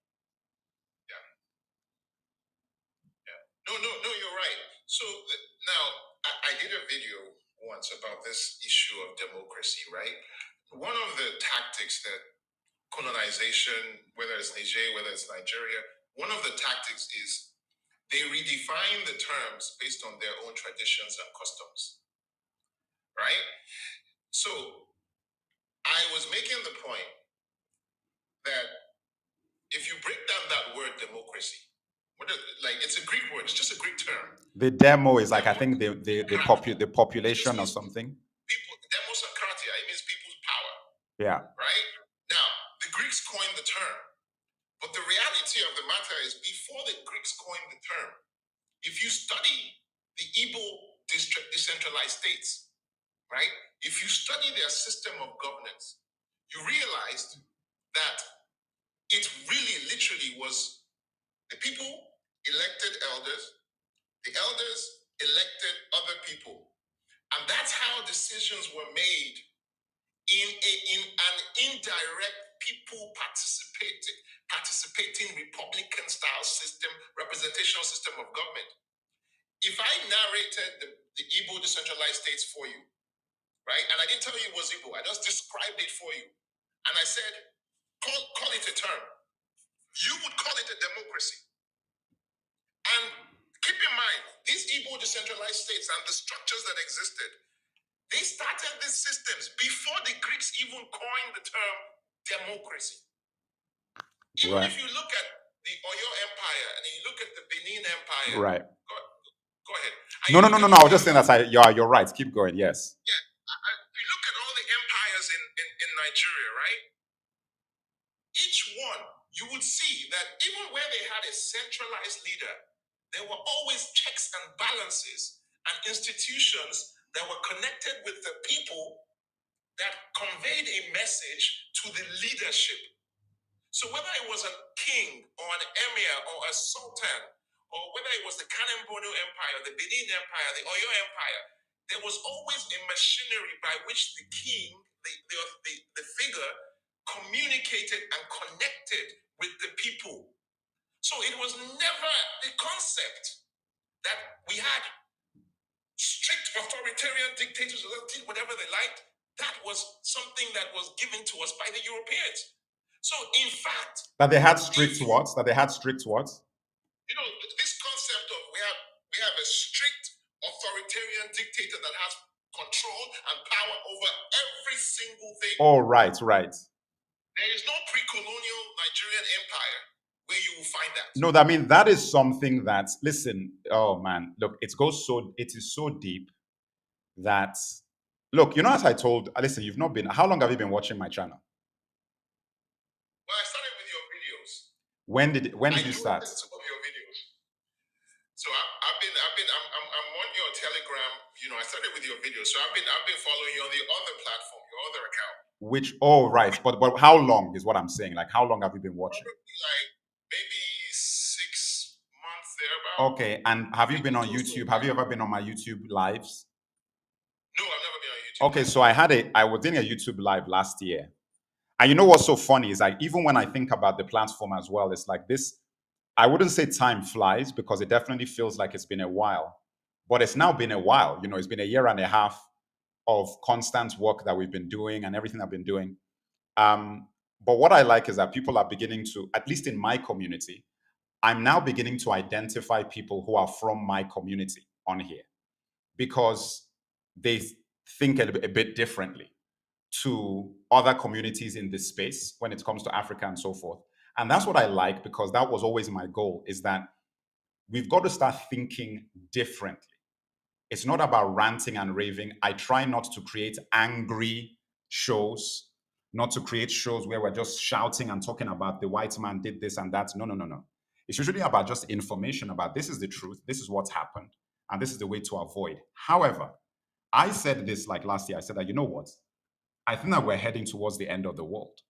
[SPEAKER 2] No, you're right. So now I did a video once about this issue of democracy, right? One of the tactics that colonization, whether it's Niger, whether it's Nigeria, one of the tactics is they redefine the terms based on their own traditions and customs, right? So I was making the point that if you break down that word democracy, it's a Greek word, it's just a Greek term.
[SPEAKER 1] The demo is like, I think the population or something.
[SPEAKER 2] People, demosokratia, it means people's power.
[SPEAKER 1] Yeah.
[SPEAKER 2] Right? Now, the Greeks coined the term. But the reality of the matter is, before the Greeks coined the term, if you study the Igbo decentralized states, right? If you study their system of governance, you realized that it really literally was the people elected elders, the elders elected other people. And that's how decisions were made in an indirect people participating Republican style system, representational system of government. If I narrated the Igbo decentralized states for you, right? And I didn't tell you it was Igbo, I just described it for you. And I said, call it a term. You would call it a democracy. And keep in mind, these Igbo decentralized states and the structures that existed, they started these systems before the Greeks even coined the term democracy. Even if you look at the Oyo Empire and you look at the Benin Empire,
[SPEAKER 1] right?
[SPEAKER 2] Go ahead.
[SPEAKER 1] No. I was just saying that you're right. Keep going. Yes.
[SPEAKER 2] Yeah. If you look at all the empires in Nigeria, right? Each one, you would see that even where they had a centralized leader, there were always checks and balances and institutions that were connected with the people that conveyed a message to the leadership. So whether it was a king or an emir or a sultan, or whether it was the Kanem-Borno Empire, the Benin Empire, the Oyo Empire, there was always a machinery by which the king, the figure, communicated and connected with the people. So it was never the concept that we had strict authoritarian dictators who did whatever they liked. That was something that was given to us by the Europeans. So in fact,
[SPEAKER 1] that they had strict what? That they had strict what?
[SPEAKER 2] You know, this concept of we have a strict authoritarian dictator that has control and power over every single thing.
[SPEAKER 1] Oh, right.
[SPEAKER 2] There is no pre-colonial Nigerian empire where you will find that.
[SPEAKER 1] No, I mean, that is something that, listen, oh man, look, it is so deep that, look, you know, as I told, listen, how long have you been watching my channel?
[SPEAKER 2] Well, I started with your videos.
[SPEAKER 1] When did you start?
[SPEAKER 2] Some of your videos. So I'm on your Telegram. You know, I started with your videos. So I've been following you on the other platform, your other account.
[SPEAKER 1] Right. But how long is what I'm saying? Like, how long have you been watching?
[SPEAKER 2] Like maybe 6 months thereabout.
[SPEAKER 1] Okay. And have you been on YouTube? Have you ever been on my YouTube lives?
[SPEAKER 2] No, I've never been on YouTube.
[SPEAKER 1] Okay, so I was doing a YouTube live last year. And you know what's so funny is, like, even when I think about the platform as well, it's like this, I wouldn't say time flies because it definitely feels like it's been a while, but it's now been a while. You know, it's been a year and a half of constant work that we've been doing and everything I've been doing. But what I like is that people are beginning to, at least in my community, I'm now beginning to identify people who are from my community on here because they think a bit differently to other communities in this space when it comes to Africa and so forth. And that's what I like, because that was always my goal, is that we've got to start thinking differently. It's not about ranting and raving. I try not to create angry shows, not to create shows where we're just shouting and talking about the white man did this and that. No, no, no, no. It's usually about just information about this is the truth, this is what's happened, and this is the way to avoid. However, I said this like last year. I said that, you know what? I think that we're heading towards the end of the world.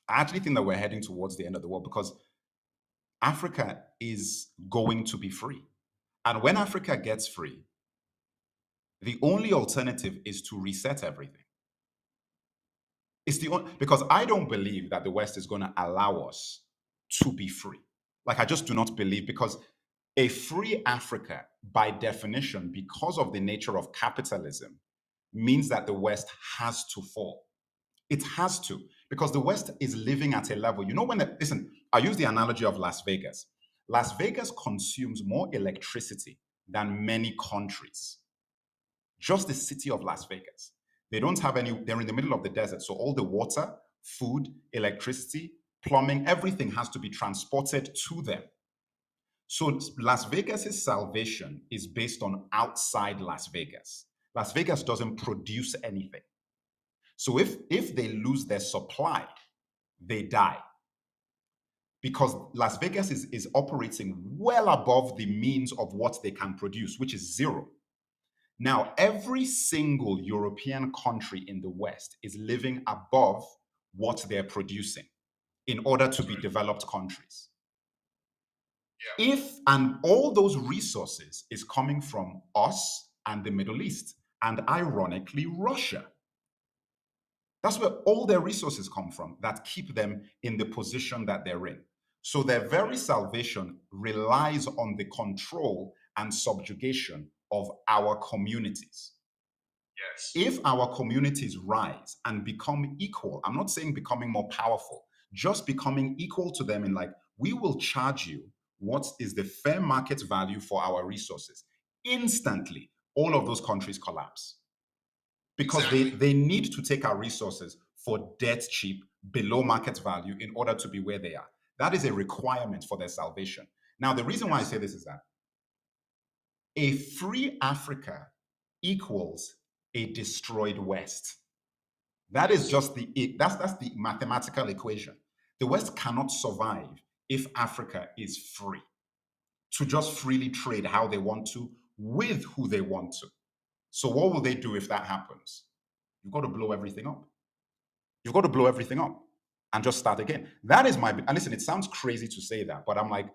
[SPEAKER 1] I actually think that we're heading towards the end of the world because Africa is going to be free. And when Africa gets free, the only alternative is to reset everything. It's the only, because I don't believe that the West is going to allow us to be free. Like, I just do not believe, because a free Africa, by definition, because of the nature of capitalism, means that the West has to fall. It has to, because the West is living at a level. You know, listen, I use the analogy of Las Vegas. Las Vegas consumes more electricity than many countries. Just the city of Las Vegas. They don't have any, they're in the middle of the desert. So all the water, food, electricity, plumbing, everything has to be transported to them. So Las Vegas's salvation is based on outside Las Vegas. Las Vegas doesn't produce anything. So if they lose their supply, they die. Because Las Vegas is operating well above the means of what they can produce, which is zero. Now, every single European country in the West is living above what they're producing in order to be developed countries.
[SPEAKER 2] Yeah.
[SPEAKER 1] And all those resources is coming from us and the Middle East, and ironically, Russia. That's where all their resources come from that keep them in the position that they're in. So their very salvation relies on the control and subjugation of our communities.
[SPEAKER 2] Yes.
[SPEAKER 1] If our communities rise and become equal, I'm not saying becoming more powerful, just becoming equal to them in, like, we will charge you what is the fair market value for our resources. Instantly, all of those countries collapse. Because
[SPEAKER 2] Exactly.
[SPEAKER 1] they need to take our resources for dead cheap, below market value, in order to be where they are. That is a requirement for their salvation. Now, the reason why I say this is that a free Africa equals a destroyed West. That is just that's the mathematical equation. The West cannot survive if Africa is free to just freely trade how they want to with who they want to. So what will they do if that happens? You've got to blow everything up. You've got to blow everything up and just start again. That is my, and listen, it sounds crazy to say that, but I'm like,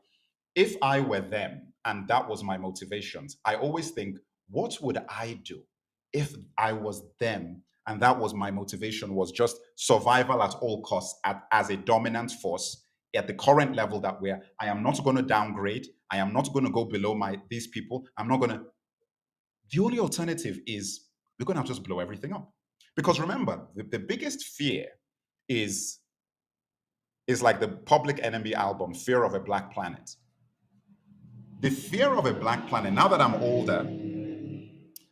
[SPEAKER 1] if I were them and that was my motivations, I always think, what would I do if I was them and that was my motivation, was just survival at all costs as a dominant force at the current level that I am not going to downgrade. I am not going to go below these people. I'm not going to. The only alternative is we're going to have to just blow everything up. Because remember, the biggest fear is like the Public Enemy album, Fear of a Black Planet. The fear of a black planet, now that I'm older,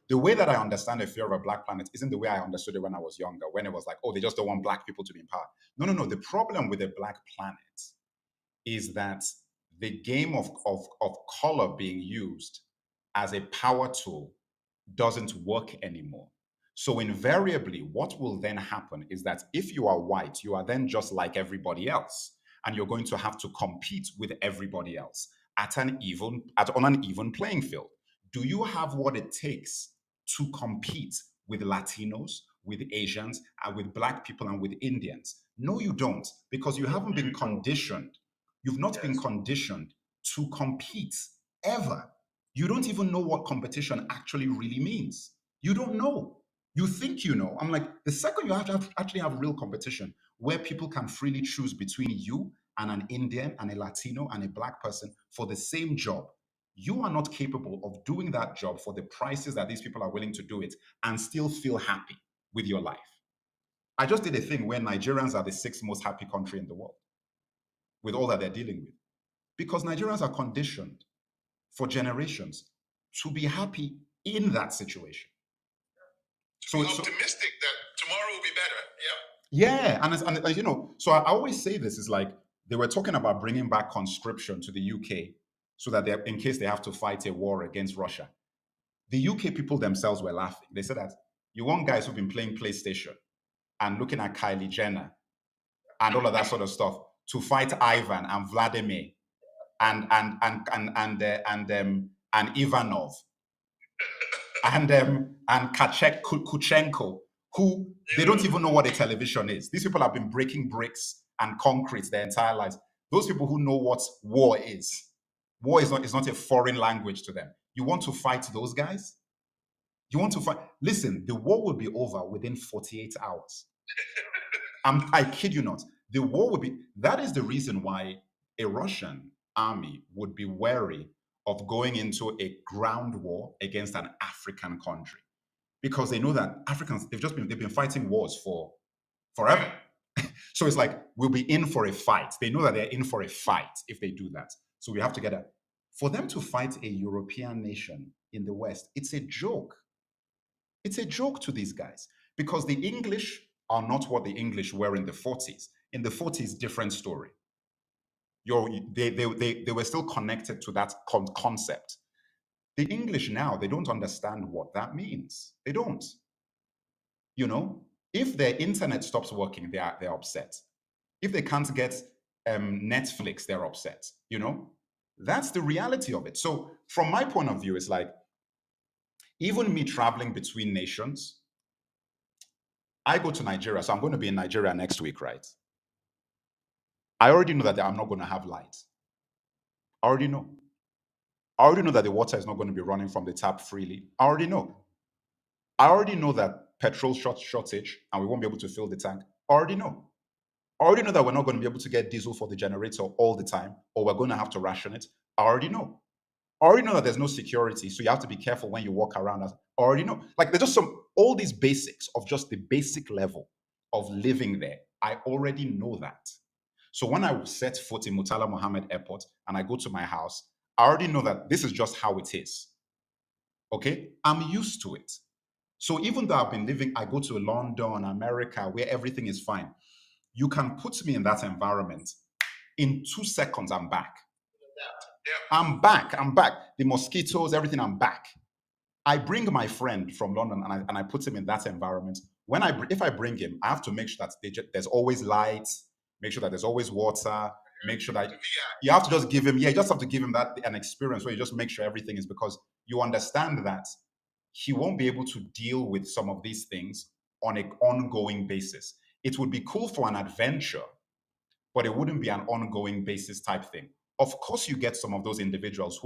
[SPEAKER 1] the way that I understand the fear of a black planet isn't the way I understood it when I was younger, when it was like, oh, they just don't want black people to be in power. No, no, no. The problem with a black planet is that the game of color being used as a power tool doesn't work anymore. So invariably, what will then happen is that if you are white, you are then just like everybody else, and you're going to have to compete with everybody else on an even playing field. Do you have what it takes to compete with Latinos, with Asians, and with Black people and with Indians? No, you don't, because you haven't been conditioned. You've not been conditioned to compete ever. You don't even know what competition actually really means. You don't know. You think you know. I'm like, the second you have to actually have real competition where people can freely choose between you and an Indian and a Latino and a Black person for the same job, you are not capable of doing that job for the prices that these people are willing to do it and still feel happy with your life. I just did a thing where Nigerians are the sixth most happy country in the world with all that they're dealing with. Because Nigerians are conditioned for generations to be happy in that situation.
[SPEAKER 2] To be optimistic that tomorrow will be better.
[SPEAKER 1] Yeah. And you know, so I always say this is like they were talking about bringing back conscription to the UK so that in case they have to fight a war against Russia. The UK people themselves were laughing. They said that you want guys who've been playing PlayStation and looking at Kylie Jenner and all of that sort of stuff to fight Ivan and Vladimir and Ivanov and Kuchenko, who they don't even know what a television is. These people have been breaking bricks and concrete their entire lives. Those people who know what war is. War is not a foreign language to them. You want to fight those guys? You want to fight? Listen, the war will be over within 48 hours. I kid you not. The war will be. That is the reason why a Russian army would be wary of going into a ground war against an African country, because they know that Africans they've been fighting wars for forever. So it's like we'll be in for a fight. They know that they're in for a fight if they do that. So we have to get a for them to fight a European nation in the West. It's a joke. It's a joke to these guys because the English are not what the English were in the 40s. In the 40s, different story. They were still connected to that concept. The English now, they don't understand what that means. They don't. You know, if their internet stops working, they're upset. If they can't get Netflix, they're upset. You know, that's the reality of it. So from my point of view, it's like, even me traveling between nations, I go to Nigeria, so I'm going to be in Nigeria next week, right? I already know that I'm not going to have light. I already know. I already know that the water is not going to be running from the tap freely. I already know. I already know that petrol shortage and we won't be able to fill the tank. I already know. I already know that we're not going to be able to get diesel for the generator all the time, or we're going to have to ration it. I already know. I already know that there's no security, so you have to be careful when you walk around. I already know. Like there's just all these basics of just the basic level of living there. I already know that. So when I set foot in Murtala Mohammed Airport and I go to my house, I already know that this is just how it is. Okay? I'm used to it. So even though I've been living, I go to London, America, where everything is fine. You can put me in that environment. In 2 seconds, I'm back. I'm back. The mosquitoes, everything, I'm back. I bring my friend from London and I put him in that environment. If I bring him, I have to make sure that there's always light, make sure that there's always water, make sure that you have to just give him, you just have to give him an experience where you just make sure everything is, because you understand that he won't be able to deal with some of these things on an ongoing basis. It would be cool for an adventure, but it wouldn't be an ongoing basis type thing. Of course, you get some of those individuals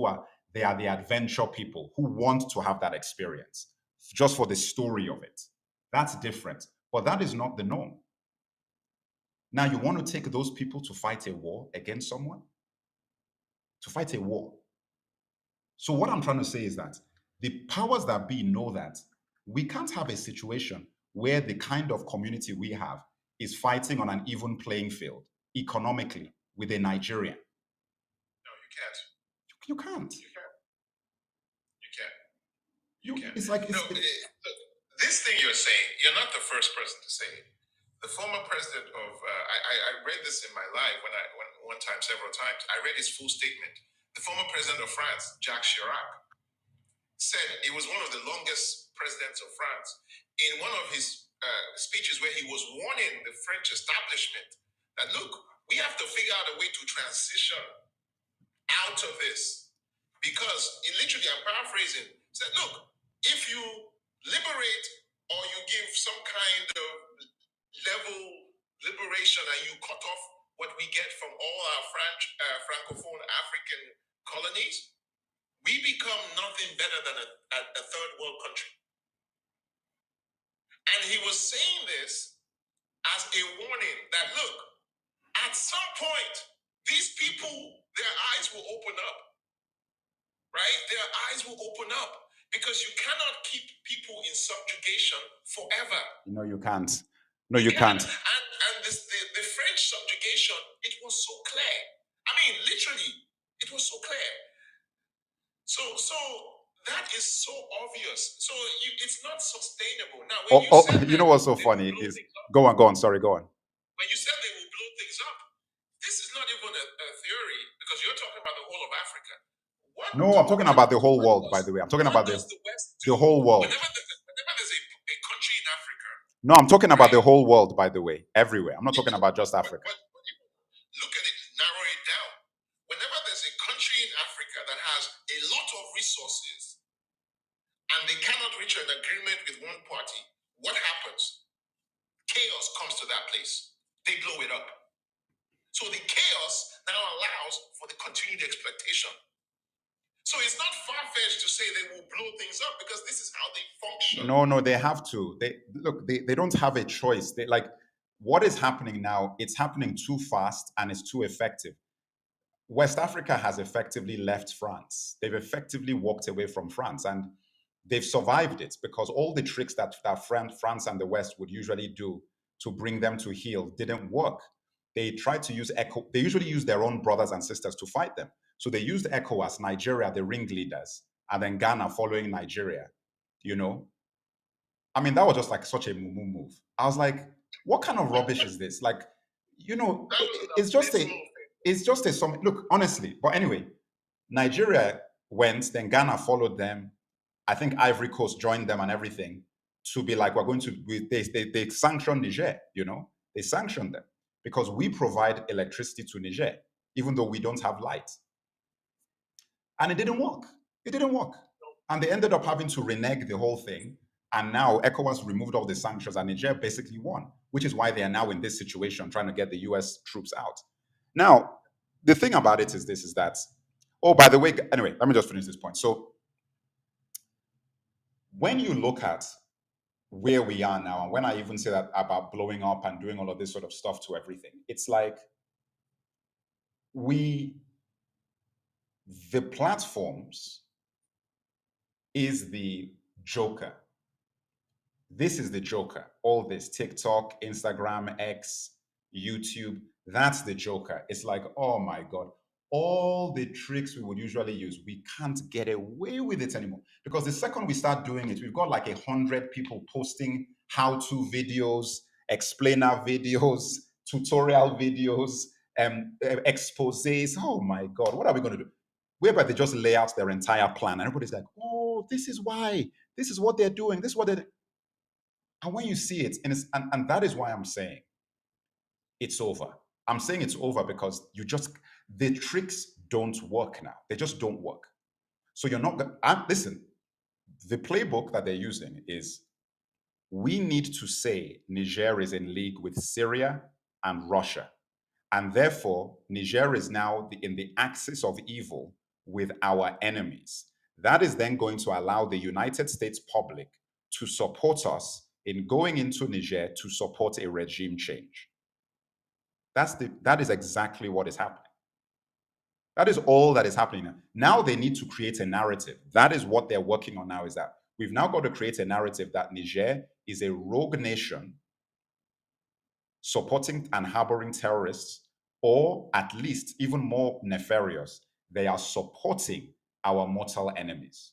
[SPEAKER 1] they are the adventure people who want to have that experience just for the story of it. That's different, but that is not the norm. Now, you want to take those people to fight a war against someone? To fight a war. So what I'm trying to say is that the powers that be know that we can't have a situation where the kind of community we have is fighting on an even playing field economically with a Nigerian.
[SPEAKER 2] No, you can't.
[SPEAKER 1] You can't.
[SPEAKER 2] You can't.
[SPEAKER 1] It's like
[SPEAKER 2] this thing you're saying, you're not the first person to say it. The former president of I read this in my life when one time, several times. I read his full statement. The former president of France, Jacques Chirac, said it was one of the longest presidents of France. In one of his speeches where he was warning the French establishment that, look, we have to figure out a way to transition out of this. Because literally, I'm paraphrasing, said, look, if you liberate or you give some kind of level liberation and you cut off what we get from all our Francophone African colonies, we become nothing better than a third world country. And he was saying this as a warning that, look, at some point, these people, their eyes will open up, right? Their eyes will open up, because you cannot keep people in subjugation forever.
[SPEAKER 1] You know, you can't. No, you can't.
[SPEAKER 2] And the French subjugation, it was so clear. I mean, literally, it was so clear. So that is so obvious. So it's not sustainable. Now, when you said
[SPEAKER 1] You
[SPEAKER 2] that
[SPEAKER 1] know what's so
[SPEAKER 2] they will
[SPEAKER 1] funny
[SPEAKER 2] blow
[SPEAKER 1] is
[SPEAKER 2] things up,
[SPEAKER 1] go on. Sorry, go on.
[SPEAKER 2] when you said they will blow things up, this is not even a theory because you're talking about the whole of Africa.
[SPEAKER 1] No, I'm talking about the whole world, by the way. I'm talking
[SPEAKER 2] What
[SPEAKER 1] about
[SPEAKER 2] does the West
[SPEAKER 1] the
[SPEAKER 2] do
[SPEAKER 1] whole world.
[SPEAKER 2] whenever there's a country in Africa?
[SPEAKER 1] No, I'm talking about the
[SPEAKER 2] Right.
[SPEAKER 1] whole world, by the way. Everywhere. I'm not talking about just Africa.
[SPEAKER 2] But look at it, narrow it down. Whenever there's a country in Africa that has a lot of resources and they cannot reach an agreement with one party, what happens? Chaos comes to that place. They blow it up. So the chaos now allows for the continued exploitation. So it's not far-fetched to say they will blow things up because this is how they function.
[SPEAKER 1] No, they have to. They don't have a choice. They like what is happening now, it's happening too fast and it's too effective. West Africa has effectively left France. They've effectively walked away from France and they've survived it because all the tricks that France and the West would usually do to bring them to heel didn't work. They tried to use ECO. They usually use their own brothers and sisters to fight them. So they used ECOWAS, Nigeria, the ringleaders, and then Ghana following Nigeria. You know, I mean, that was just like such a moo move. I was like, what kind of rubbish is this? Like, you know, it's just a some look, honestly. But anyway, Nigeria went, then Ghana followed them. I think Ivory Coast joined them and everything to be like, we're going to, they sanctioned Niger, you know, they sanctioned them because we provide electricity to Niger, even though we don't have light. And it didn't work. It didn't work. And they ended up having to renege the whole thing. And now ECOWAS removed all the sanctions and Niger basically won, which is why they are now in this situation trying to get the US troops out. Now, the thing about it is this, is that, oh, by the way, anyway, let me just finish this point. So when you look at where we are now, and when I even say that about blowing up and doing all of this sort of stuff to everything, it's like the platforms is the joker. This is the joker. All this TikTok, Instagram, X, YouTube, that's the joker. It's like, oh my God, all the tricks we would usually use, we can't get away with it anymore. Because the second we start doing it, we've got like 100 people posting how-to videos, explainer videos, tutorial videos, exposés. Oh my God, what are we going to do? Whereby they just lay out their entire plan. And everybody's like, oh, this is why. This is what they're doing. This is what they're. And when you see it, and that is why I'm saying it's over. I'm saying it's over because the tricks don't work now. They just don't work. So you're not going to, listen, the playbook that they're using is we need to say Niger is in league with Syria and Russia. And therefore, Niger is now in the axis of evil with our enemies. That is then going to allow the United States public to support us in going into Niger to support a regime change. That is exactly what is happening. That is all that is happening now. Now they need to create a narrative. That is what they're working on now, is that we've now got to create a narrative that Niger is a rogue nation supporting and harboring terrorists, or at least even more nefarious, they are supporting our mortal enemies.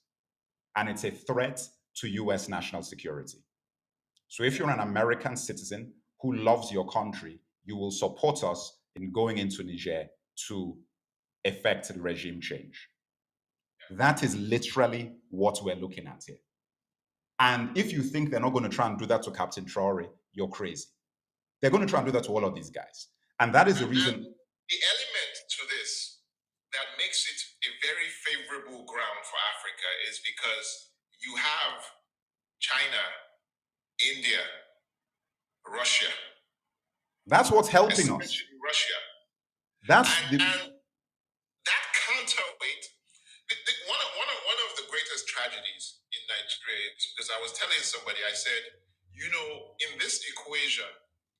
[SPEAKER 1] And it's a threat to US national security. So if you're an American citizen who loves your country, you will support us in going into Niger to effect regime change. That is literally what we're looking at here. And if you think they're not going to try and do that to Captain Traore, you're crazy. They're going to try and do that to all of these guys. And that is the reason.
[SPEAKER 2] The element to this that makes it a very favorable ground for Africa is because you have China, India, Russia.
[SPEAKER 1] That's what's helping us.
[SPEAKER 2] Russia.
[SPEAKER 1] And
[SPEAKER 2] that counterweight. One of the greatest tragedies in Nigeria is because I was telling somebody, I said, you know, in this equation,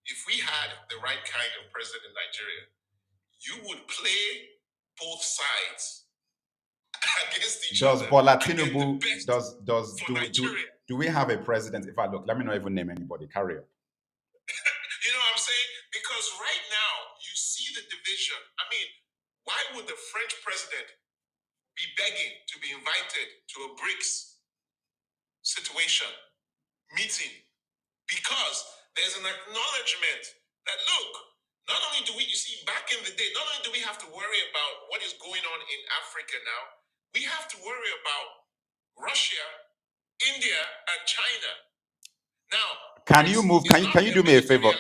[SPEAKER 2] if we had the right kind of president in Nigeria, you would play both sides against each other.
[SPEAKER 1] Bola Tinubu, do we have a president? If I look, let me not even name anybody. Carry on.
[SPEAKER 2] Because right now, you see the division. I mean, why would the French president be begging to be invited to a BRICS situation, meeting? Because there's an acknowledgement that, look, not only do we, you see, back in the day, not only do we have to worry about what is going on in Africa now, we have to worry about Russia, India, and China. Now,
[SPEAKER 1] Can you move? Can you do me a favor?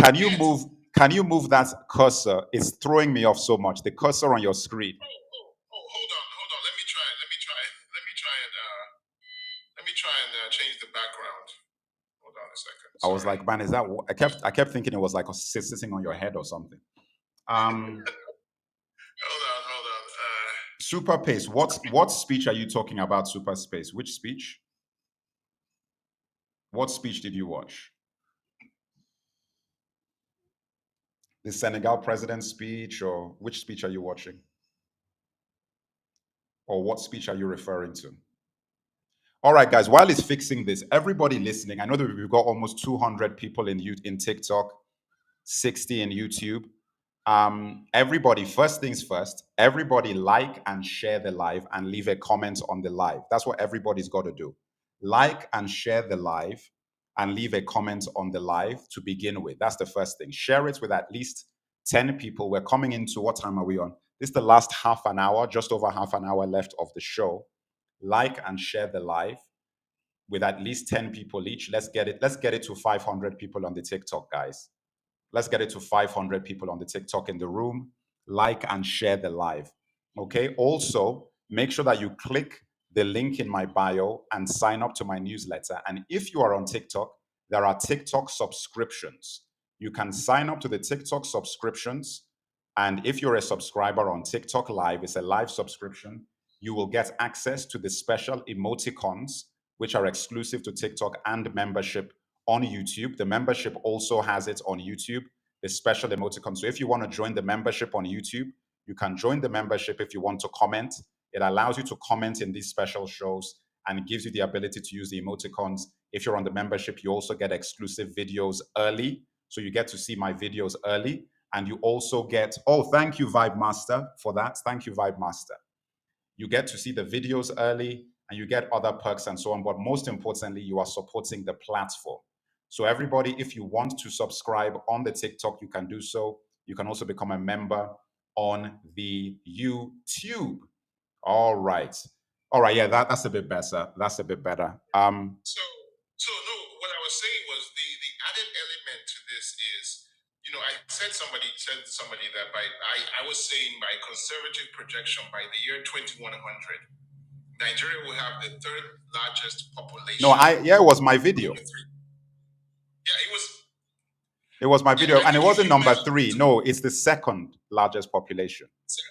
[SPEAKER 1] Can you move? Can you move that cursor? It's throwing me off so much. The cursor on your screen.
[SPEAKER 2] Hold on. Let me try and change the background. Hold on a second.
[SPEAKER 1] I was like, man, is that? I kept thinking it was like sitting on your head or something.
[SPEAKER 2] Hold on.
[SPEAKER 1] Super Pace. What speech are you talking about? Super Space. Which speech? What speech did you watch? The Senegal president's speech, or which speech are you watching? Or what speech are you referring to? All right, guys, while it's fixing this, everybody listening, I know that we've got almost 200 people in TikTok, 60 in YouTube. Everybody, first things first, everybody like and share the live and leave a comment on the live. That's what everybody's got to do. Like and share the live and leave a comment on the live to begin with. That's the first thing. Share it with at least 10 people. We're coming into, what time are we on? This is the last half an hour, just over half an hour left of the show. Like and share the live with at least 10 people each. Let's get it to 500 people on the TikTok, guys. Let's get it to 500 people on the TikTok in the room. Like and share the live. Okay. Also, make sure that you click the link in my bio and sign up to my newsletter. And if you are on TikTok, there are TikTok subscriptions. You can sign up to the TikTok subscriptions. And if you're a subscriber on TikTok Live, it's a live subscription, you will get access to the special emoticons, which are exclusive to TikTok, and membership on YouTube. The membership also has it on YouTube, the special emoticon. So if you want to join the membership on YouTube, you can join the membership. If you want to comment, it allows you to comment in these special shows and it gives you the ability to use the emoticons. If you're on the membership, you also get exclusive videos early. So you get to see my videos early. And you also get, oh, thank you, Vibe Master, for that. Thank you, Vibe Master. You get to see the videos early and you get other perks and so on. But most importantly, you are supporting the platform. So everybody, if you want to subscribe on the TikTok, you can do so. You can also become a member on the YouTube. All right. Yeah, that's a bit better. That's a bit better.
[SPEAKER 2] So no, what I was saying was the added element to this is, I said somebody that I was saying by conservative projection, by the year 2100, Nigeria will have the third largest population.
[SPEAKER 1] No, it was my video.
[SPEAKER 2] Yeah, it was.
[SPEAKER 1] It was my video, and it wasn't number 3. No, it's the second largest population.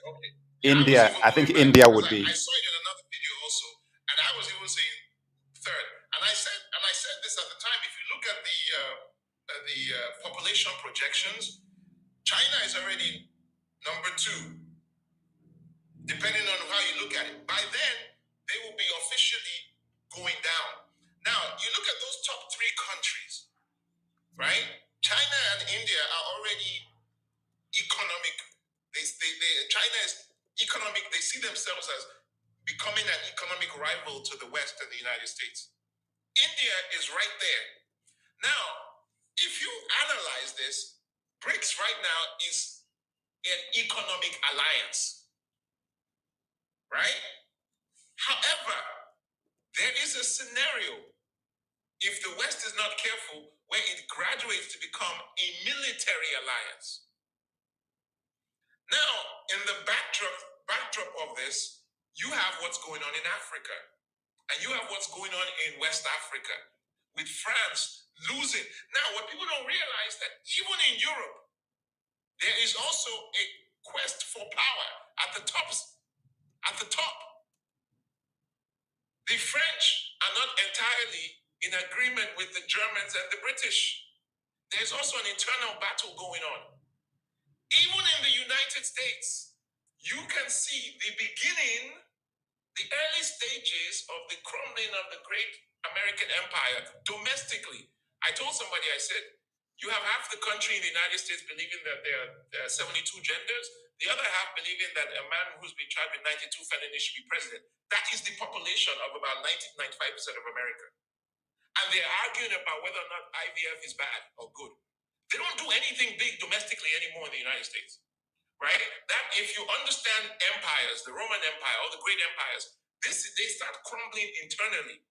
[SPEAKER 2] Okay.
[SPEAKER 1] India, I think India would be.
[SPEAKER 2] I saw it in another video also, and I was even saying third. And I said this at the time. If you look at the population projections, China is already number 2, depending on how you look at it. By then, they will be officially going down. Now, you look at those top 3 countries, right? China and India are already economic. China is economic. They see themselves as becoming an economic rival to the West and the United States. India is right there. Now, if you analyze this, BRICS right now is an economic alliance, right? However, there is a scenario, if the West is not careful, where it graduates to become a military alliance. Now, in the backdrop of this, you have what's going on in Africa, and you have what's going on in West Africa, with France losing. Now, what people don't realize that even in Europe, there is also a quest for power at the top. The French are not entirely in agreement with the Germans and the British. There's also an internal battle going on. Even in the United States, you can see the beginning, the early stages of the crumbling of the great American empire domestically. I told somebody, I said, You have half the country in the United States believing that there are 72 genders, the other half believing that a man who's been charged with 92 felonies should be president. That is the population of about 90-95% of America. And they're arguing about whether or not IVF is bad or good. They don't do anything big domestically anymore in the United States, right? That if you understand empires, the Roman Empire, all the great empires, they start crumbling internally.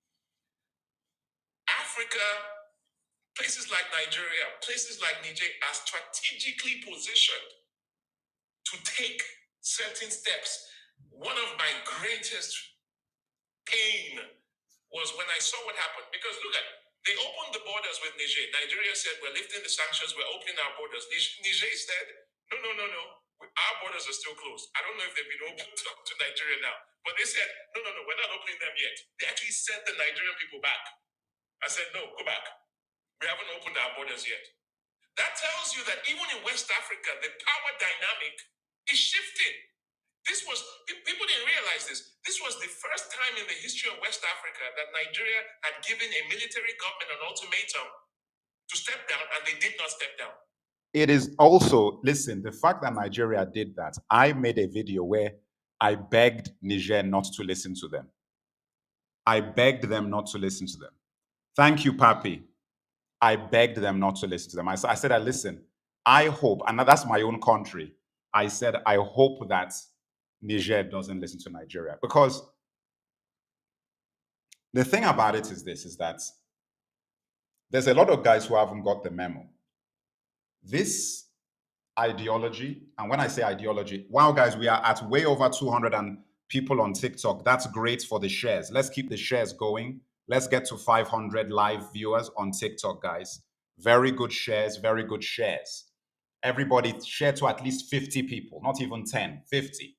[SPEAKER 2] Africa, places like Nigeria, places like Niger are strategically positioned to take certain steps. One of my greatest pain was when I saw what happened. Because look at, they opened the borders with Niger. Nigeria said, we're lifting the sanctions, we're opening our borders. Niger said, no. Our borders are still closed. I don't know if they've been opened to Nigeria now. But they said, no, we're not opening them yet. They actually sent the Nigerian people back. I said, no, go back. We haven't opened our borders yet. That tells you that even in West Africa, the power dynamic is shifting. People didn't realize this. This was the first time in the history of West Africa that Nigeria had given a military government an ultimatum to step down, and they did not step down.
[SPEAKER 1] It is also, listen, the fact that Nigeria did that, I made a video where I begged Niger not to listen to them. I begged them not to listen to them. Thank you, Papi. I begged them not to listen to them. I said, listen, I hope, and that's my own country. I said, I hope that Niger doesn't listen to Nigeria. Because the thing about it is this, is that there's a lot of guys who haven't got the memo. This ideology, and when I say ideology, wow, guys, we are at way over 200 people on TikTok. That's great for the shares. Let's keep the shares going. Let's get to 500 live viewers on TikTok, guys. Very good shares, very good shares. Everybody share to at least 50 people, not even 10, 50.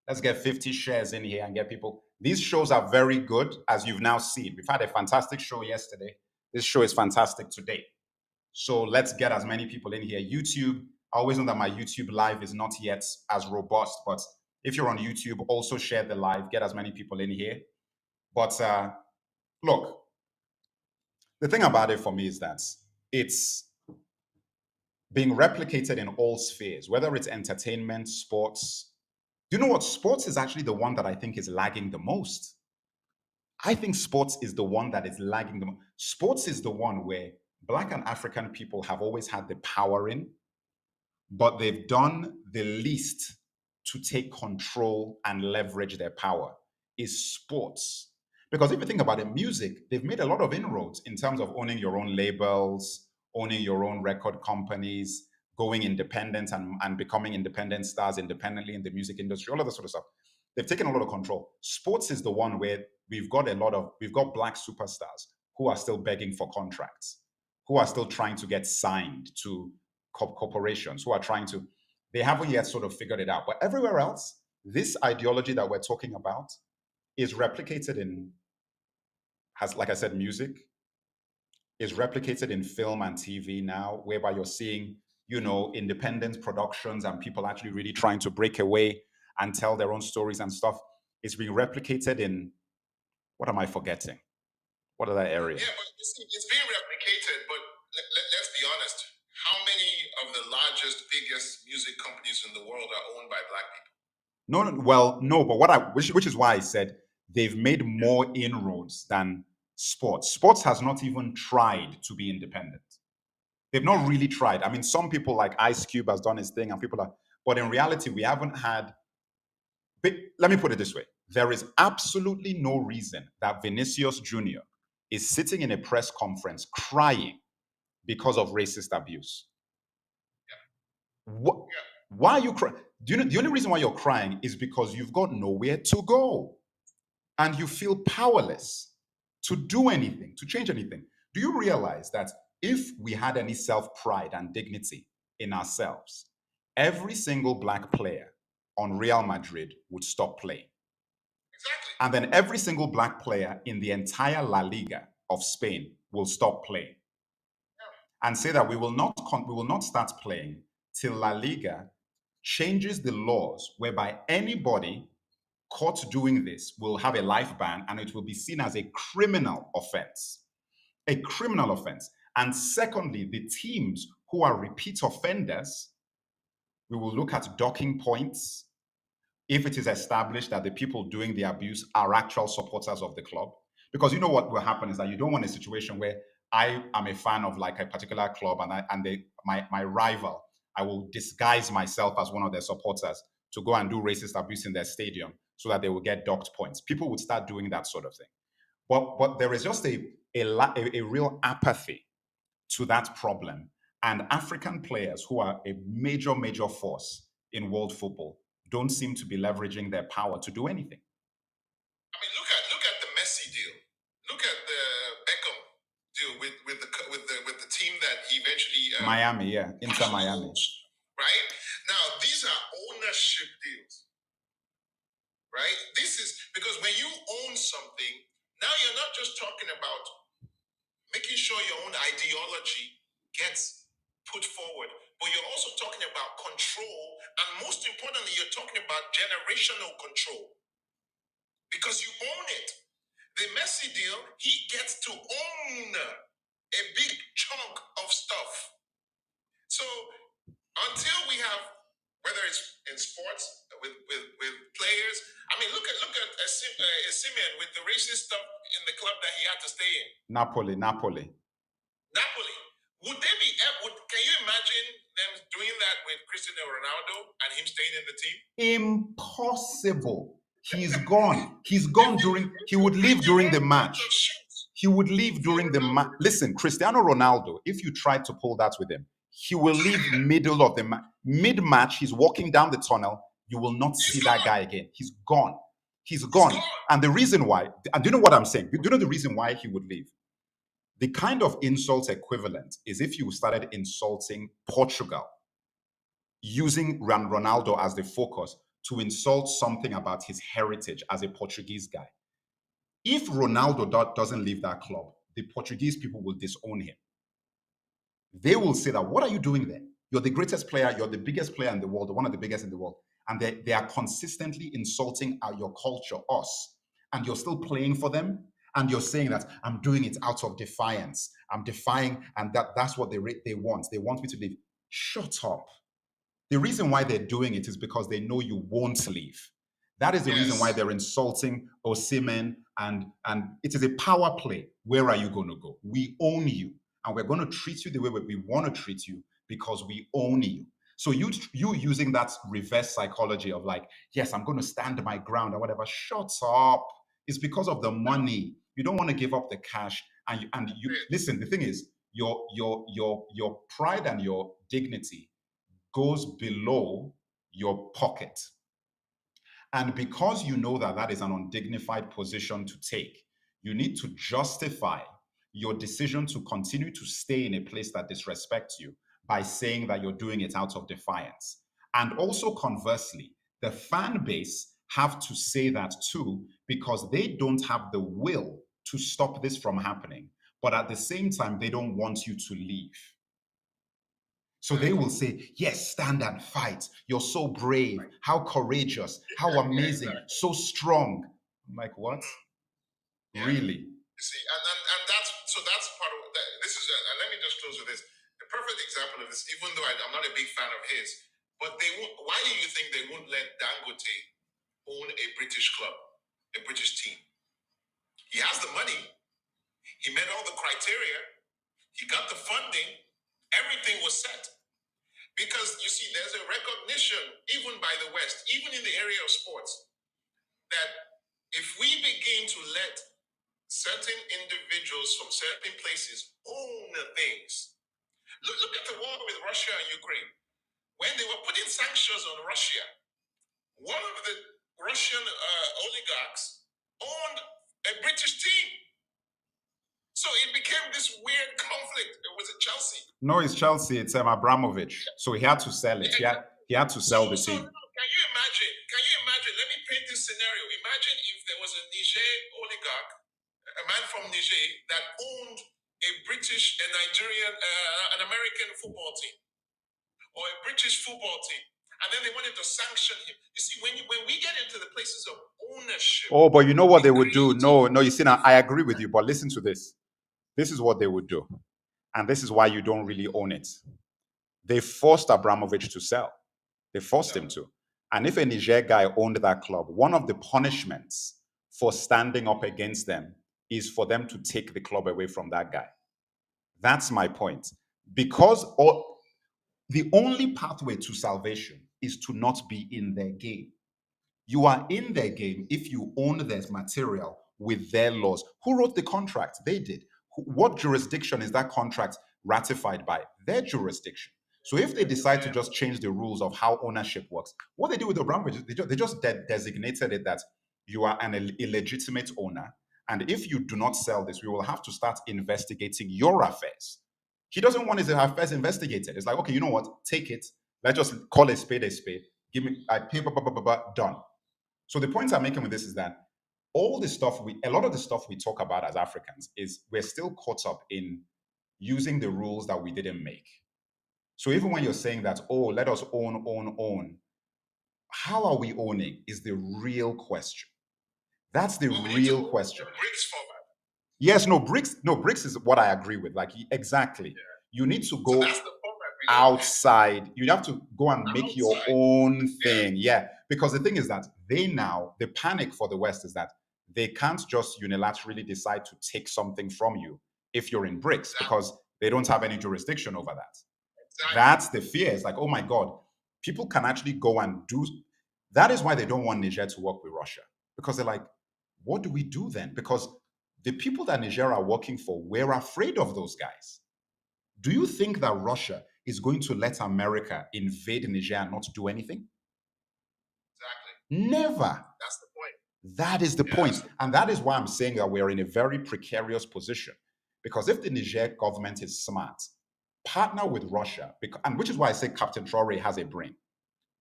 [SPEAKER 1] Let's get 50 shares in here and get people. These shows are very good, as you've now seen. We've had a fantastic show yesterday. This show is fantastic today. So let's get as many people in here. YouTube, I always know that my YouTube live is not yet as robust, but if you're on YouTube, also share the live, get as many people in here. But look, the thing about it for me is that it's being replicated in all spheres, whether it's entertainment, sports. Do you know what? Sports is actually the one that I think is lagging the most. I think sports is the one that is lagging the most. Sports is the one where Black and African people have always had the power in, but they've done the least to take control and leverage their power is sports. Because if you think about it, music, they've made a lot of inroads in terms of owning your own labels, owning your own record companies, going independent and becoming independent stars independently in the music industry, all of that sort of stuff. They've taken a lot of control. Sports is the one where we've got Black superstars who are still begging for contracts, who are still trying to get signed to corporations, they haven't yet sort of figured it out. But everywhere else, this ideology that we're talking about is replicated like I said, music, is replicated in film and TV now, whereby you're seeing, independent productions and people actually really trying to break away and tell their own stories and stuff. It's being replicated in, what am I forgetting? What other area?
[SPEAKER 2] Yeah, but you see, it's being replicated, but let's be honest. How many of the largest, biggest music companies in the world are owned by Black people?
[SPEAKER 1] No, but which is why I said they've made more inroads than sports. Sports has not even tried to be independent. They've not really tried. I mean, some people like Ice Cube has done his thing and but in reality, we haven't had, let me put it this way. There is absolutely no reason that Vinicius Jr. is sitting in a press conference crying because of racist abuse. Why are you crying? The only reason why you're crying is because you've got nowhere to go and you feel powerless to do anything, to change anything. Do you realize that if we had any self-pride and dignity in ourselves, every single Black player on Real Madrid would stop playing?
[SPEAKER 2] Exactly.
[SPEAKER 1] And then every single Black player in the entire La Liga of Spain will stop playing. And say that we will not start playing till La Liga changes the laws whereby anybody caught doing this will have a life ban and it will be seen as a criminal offense. A criminal offense. And secondly, the teams who are repeat offenders, we will look at docking points if it is established that the people doing the abuse are actual supporters of the club. Because you know what will happen is that you don't want a situation where I am a fan of like a particular club and my rival, I will disguise myself as one of their supporters to go and do racist abuse in their stadium so that they will get docked points. People would start doing that sort of thing. But there is just a real apathy to that problem. And African players who are a major force in world football don't seem to be leveraging their power to do anything.
[SPEAKER 2] I mean, look at the Messi deal. Look at the Beckham deal with the team that he eventually
[SPEAKER 1] Miami, yeah, Inter Miami.
[SPEAKER 2] Right now, these are ownership deals. Right, this is because when you own something, now you're not just talking about making sure your own ideology gets put forward, but you're also talking about control, and most importantly, you're talking about generational control because you own it. The Messi deal, he gets to own a big chunk of stuff. So until we have, whether it's in sports with players, I mean, look at Simeon with the racist stuff in the club that he had to stay in.
[SPEAKER 1] Napoli.
[SPEAKER 2] Would they be? Can you imagine them doing that with Cristiano Ronaldo and him staying in the team?
[SPEAKER 1] Impossible. He's gone. He's gone during. He would leave during the match. He would leave during the match. Listen, Cristiano Ronaldo, if you try to pull that with him, he will leave middle of the match. Mid-match, he's walking down the tunnel. You will not see that guy again. He's gone. He's gone. And the reason why, and do you know what I'm saying? Do you know the reason why he would leave? The kind of insult equivalent is if you started insulting Portugal using Ronaldo as the focus to insult something about his heritage as a Portuguese guy. If Ronaldo doesn't leave that club, the Portuguese people will disown him. They will say that, what are you doing there? You're the greatest player, you're the biggest player in the world, one of the biggest in the world. And they are consistently insulting your culture, us. And you're still playing for them. And you're saying that I'm doing it out of defiance. I'm defying, and that's what they want. They want me to leave. Shut up. The reason why they're doing it is because they know you won't leave. That is the reason why they're insulting Osimhen, and it is a power play. Where are you going to go? We own you, and we're going to treat you the way we want to treat you because we own you. So you using that reverse psychology of like, yes, I'm going to stand my ground or whatever. Shut up. It's because of the money. You don't want to give up the cash, and you listen. The thing is, your pride and your dignity goes below your pocket. And because you know that that is an undignified position to take, you need to justify your decision to continue to stay in a place that disrespects you by saying that you're doing it out of defiance. And also conversely, the fan base have to say that too, because they don't have the will to stop this from happening. But at the same time, they don't want you to leave. So they will say, yes, stand and fight. You're so brave. How courageous. How amazing. So strong. I'm like, what? Really?
[SPEAKER 2] You see, and that's part of that. This is, and let me just close with this. The perfect example of this, even though I'm not a big fan of his, but why do you think they won't let Dangote own a British club, a British team? He has the money. He met all the criteria. He got the funding. Everything was set. Because you see, there's a recognition, even by the West, even in the area of sports, that if we begin to let certain individuals from certain places own things. Look at the war with Russia and Ukraine. When they were putting sanctions on Russia, one of the Russian oligarchs owned a British team. So it became this weird conflict. Was it Chelsea?
[SPEAKER 1] No, it's Chelsea. It's Abramovich. So he had to sell it. He had to sell the team.
[SPEAKER 2] Can you imagine? Let me paint this scenario. Imagine if there was a Niger oligarch, a man from Niger, that owned a British, a Nigerian, an American football team, or a British football team, and then they wanted to sanction him. You see, when we get into the places of ownership.
[SPEAKER 1] Oh, but you know what they would do? No, you see, now I agree with you, but listen to this. This is what they would do. And this is why you don't really own it. They forced Abramovich to sell. They forced him to. And if a Niger guy owned that club, one of the punishments for standing up against them is for them to take the club away from that guy. That's my point. Because the only pathway to salvation is to not be in their game. You are in their game if you own their material with their laws. Who wrote the contract? They did. What jurisdiction is that contract ratified by? Their jurisdiction. So if they decide to just change the rules of how ownership works, what they do with Abramovich, they just designated it that you are an illegitimate owner. And if you do not sell this, we will have to start investigating your affairs. He doesn't want his affairs investigated. It's like, okay, you know what? Take it. Let's just call a spade a spade. Give me, I pay, done. So the point I'm making with this is that a lot of the stuff we talk about as Africans is we're still caught up in using the rules that we didn't make. So even when you're saying that, oh, let us own, how are we owning is the real question. That's the real question.
[SPEAKER 2] BRICS format.
[SPEAKER 1] Yes, BRICS is what I agree with. Like, exactly. Yeah. You need to go outside. You have to go and make your own thing. Yeah. Because the thing is that the panic for the West is that they can't just unilaterally decide to take something from you if you're in BRICS because they don't have any jurisdiction over that. Exactly. That's the fear. It's like, oh my God, people can actually go and do. That is why they don't want Niger to work with Russia, because they're like, what do we do then? Because the people that Niger are working for, we're afraid of those guys. Do you think that Russia is going to let America invade Niger and not do anything?
[SPEAKER 2] Exactly.
[SPEAKER 1] Never.
[SPEAKER 2] That's the point.
[SPEAKER 1] That is the point. And that is why I'm saying that we're in a very precarious position. Because if the Niger government is smart, partner with Russia, and which is why I say Captain Traore has a brain.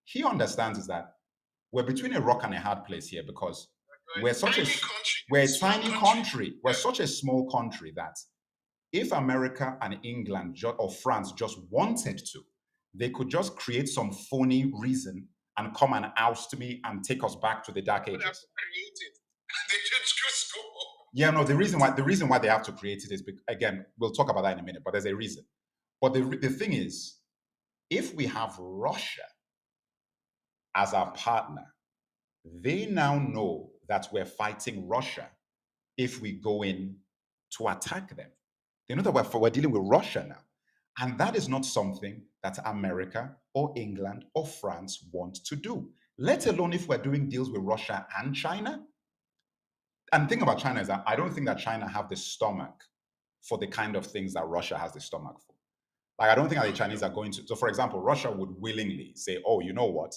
[SPEAKER 1] He understands is that we're between a rock and a hard place here because we're such a tiny country. We're such a small country that if America and England or France just wanted to, they could just create some phony reason and come and oust me and take us back to the dark ages.
[SPEAKER 2] They just go.
[SPEAKER 1] Yeah, no, the reason why they have to create it is, again, we'll talk about that in a minute, but there's a reason. But the thing is, if we have Russia as our partner, they now know that we're fighting Russia if we go in to attack them. They know that we're dealing with Russia now. And that is not something that America or England or France want to do, let alone if we're doing deals with Russia and China. And the thing about China is that I don't think that China have the stomach for the kind of things that Russia has the stomach for. Like, I don't think that the Chinese are going to. So, for example, Russia would willingly say, oh, you know what?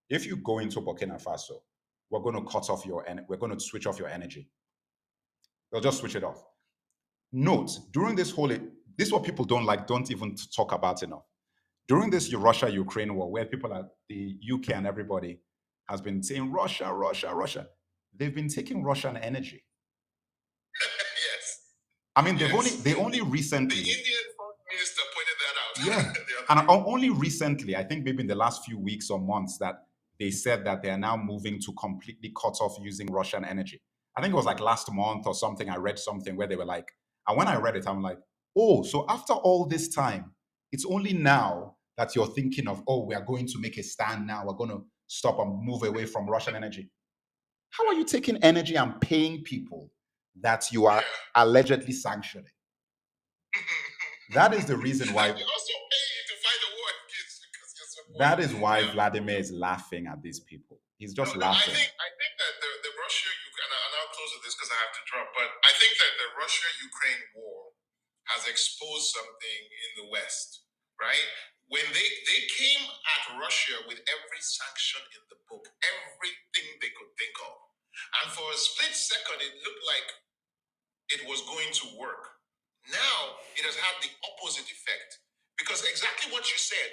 [SPEAKER 1] If you go into Burkina Faso, we're going to we're going to switch off your energy. They'll just switch it off. Note, during this this is what people don't even talk about enough. During this Russia-Ukraine war, where people at the UK and everybody has been saying Russia, Russia, Russia, they've been taking Russian energy.
[SPEAKER 2] Yes.
[SPEAKER 1] I mean, they only recently.
[SPEAKER 2] The Indian foreign minister pointed that out.
[SPEAKER 1] Yeah. And only recently, I think maybe in the last few weeks or months, that they said that they are now moving to completely cut off using Russian energy. I think it was like last month or something. I read something where they were like, and when I read it, I'm like, oh, so after all this time, it's only now that you're thinking of, oh, we are going to make a stand now. We're going to stop and move away from Russian energy. How are you taking energy and paying people that you are allegedly sanctioning? That is the reason why.
[SPEAKER 2] They also pay you to fight the war because you're supporting.
[SPEAKER 1] That is why Vladimir is laughing at these people. He's just laughing.
[SPEAKER 2] I think that the Russia-Ukraine, and I'll close with this because I have to drop, but I think that the Russia-Ukraine war has exposed something in the West, right? When they came at Russia with every sanction in the book, everything they could think of. And for a split second, it looked like it was going to work. Now, it has had the opposite effect. Because exactly what you said,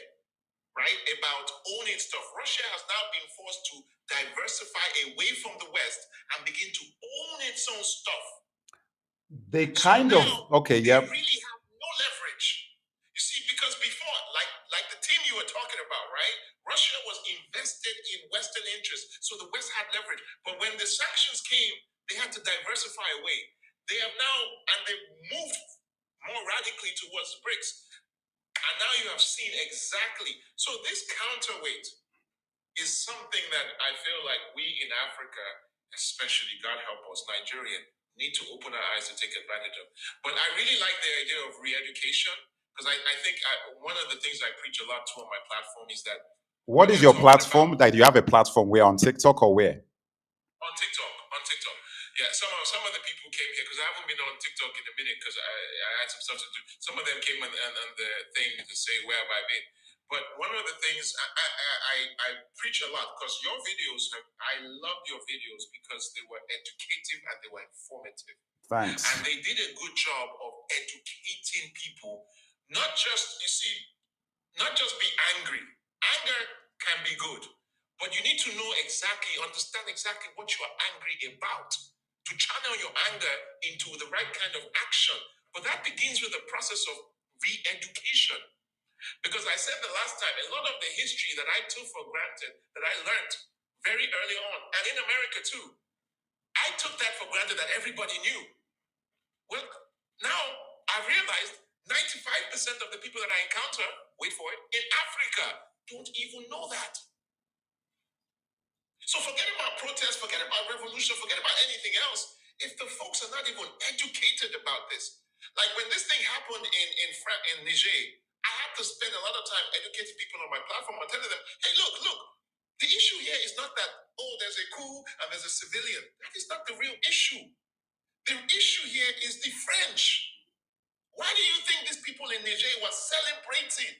[SPEAKER 2] right, about owning stuff, Russia has now been forced to diversify away from the West and begin to own its own stuff.
[SPEAKER 1] They kind of, okay, yeah.
[SPEAKER 2] They really have no leverage. You see, because before, like the team you were talking about, right? Russia was invested in Western interests, so the West had leverage. But when the sanctions came, they had to diversify away. They have now, and they moved more radically towards BRICS. And now you have seen exactly. So this counterweight is something that I feel like we in Africa, especially, God help us, Nigeria, need to open our eyes to take advantage of. But I really like the idea of re-education, because I think one of the things I preach a lot to on my platform is that
[SPEAKER 1] what is your platform? That you have a platform where, on TikTok or where?
[SPEAKER 2] On TikTok, yeah. Some of the people came here because I haven't been on TikTok in a minute because I had some stuff to do. Some of them came on the thing to say where have I been. But one of the things I preach a lot because your videos, I love your videos because they were educative and they were informative.
[SPEAKER 1] Thanks.
[SPEAKER 2] And they did a good job of educating people, not just be angry. Anger can be good, but you need to understand exactly what you are angry about to channel your anger into the right kind of action. But that begins with the process of re-education. Because I said the last time, a lot of the history that I took for granted, that I learned very early on, and in America too, I took that for granted that everybody knew. Well, now I've realized 95% of the people that I encounter, wait for it, in Africa don't even know that. So forget about protest, forget about revolution, forget about anything else. If the folks are not even educated about this, like when this thing happened in Niger, I had to spend a lot of time educating people on my platform and telling them, hey, look, the issue here is not that, oh, there's a coup and there's a civilian. That is not the real issue. The issue here is the French. Why do you think these people in Niger were celebrating?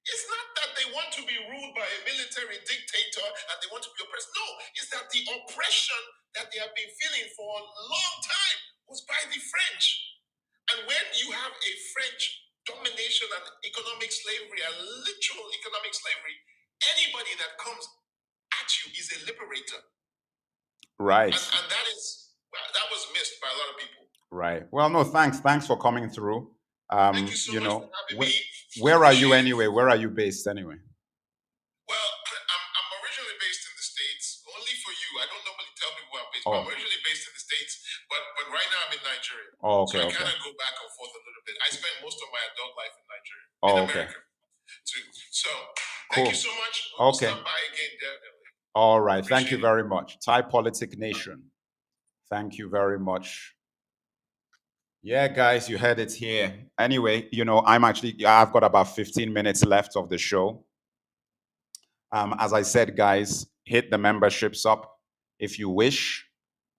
[SPEAKER 2] It's not that they want to be ruled by a military dictator and they want to be oppressed. No, it's that the oppression that they have been feeling for a long time was by the French. And when you have a French domination and economic slavery, a literal economic slavery, anybody that comes at you is a liberator.
[SPEAKER 1] Right.
[SPEAKER 2] And that was missed by a lot of people.
[SPEAKER 1] Right. Well, no, thanks. Thanks for coming through.
[SPEAKER 2] Thank you so much for having me.
[SPEAKER 1] Where are you anyway? Where are you based anyway?
[SPEAKER 2] Well, I'm originally based in the States. Only for you. I don't normally tell people where I'm based. But I'm originally based in the States. But right now I'm in Nigeria.
[SPEAKER 1] Oh, okay.
[SPEAKER 2] So I kind of go back and forth a little bit. I spent most of my adult life in Nigeria.
[SPEAKER 1] Oh,
[SPEAKER 2] in
[SPEAKER 1] okay.
[SPEAKER 2] America too. So thank you so much.
[SPEAKER 1] Okay.
[SPEAKER 2] Stop by again, definitely.
[SPEAKER 1] All right. Thank you very much. Thai Politic Nation. Thank you very much. Yeah, guys, you heard it here. Anyway, I've got about 15 minutes left of the show. As I said, guys, hit the memberships up if you wish,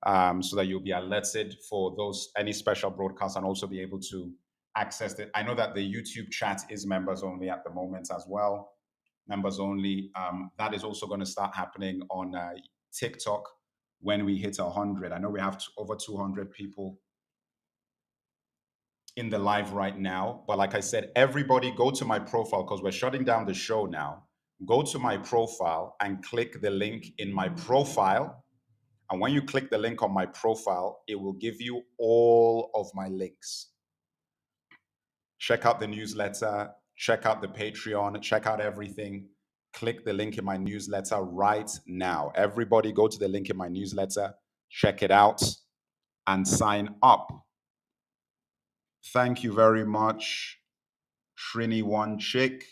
[SPEAKER 1] so that you'll be alerted for any special broadcasts and also be able to access it. I know that the YouTube chat is members only at the moment as well. Members only. That is also going to start happening on TikTok when we hit 100. I know we have over 200 people in the live right now, but like I said, everybody go to my profile because we're shutting down the show now. Go to my profile and click the link in my profile. And when you click the link on my profile, it will give you all of my links. Check out the newsletter, check out the Patreon, check out everything. Click the link in my newsletter right now. Everybody go to the link in my newsletter, check it out, and sign up. Thank you very much, Trini One Chick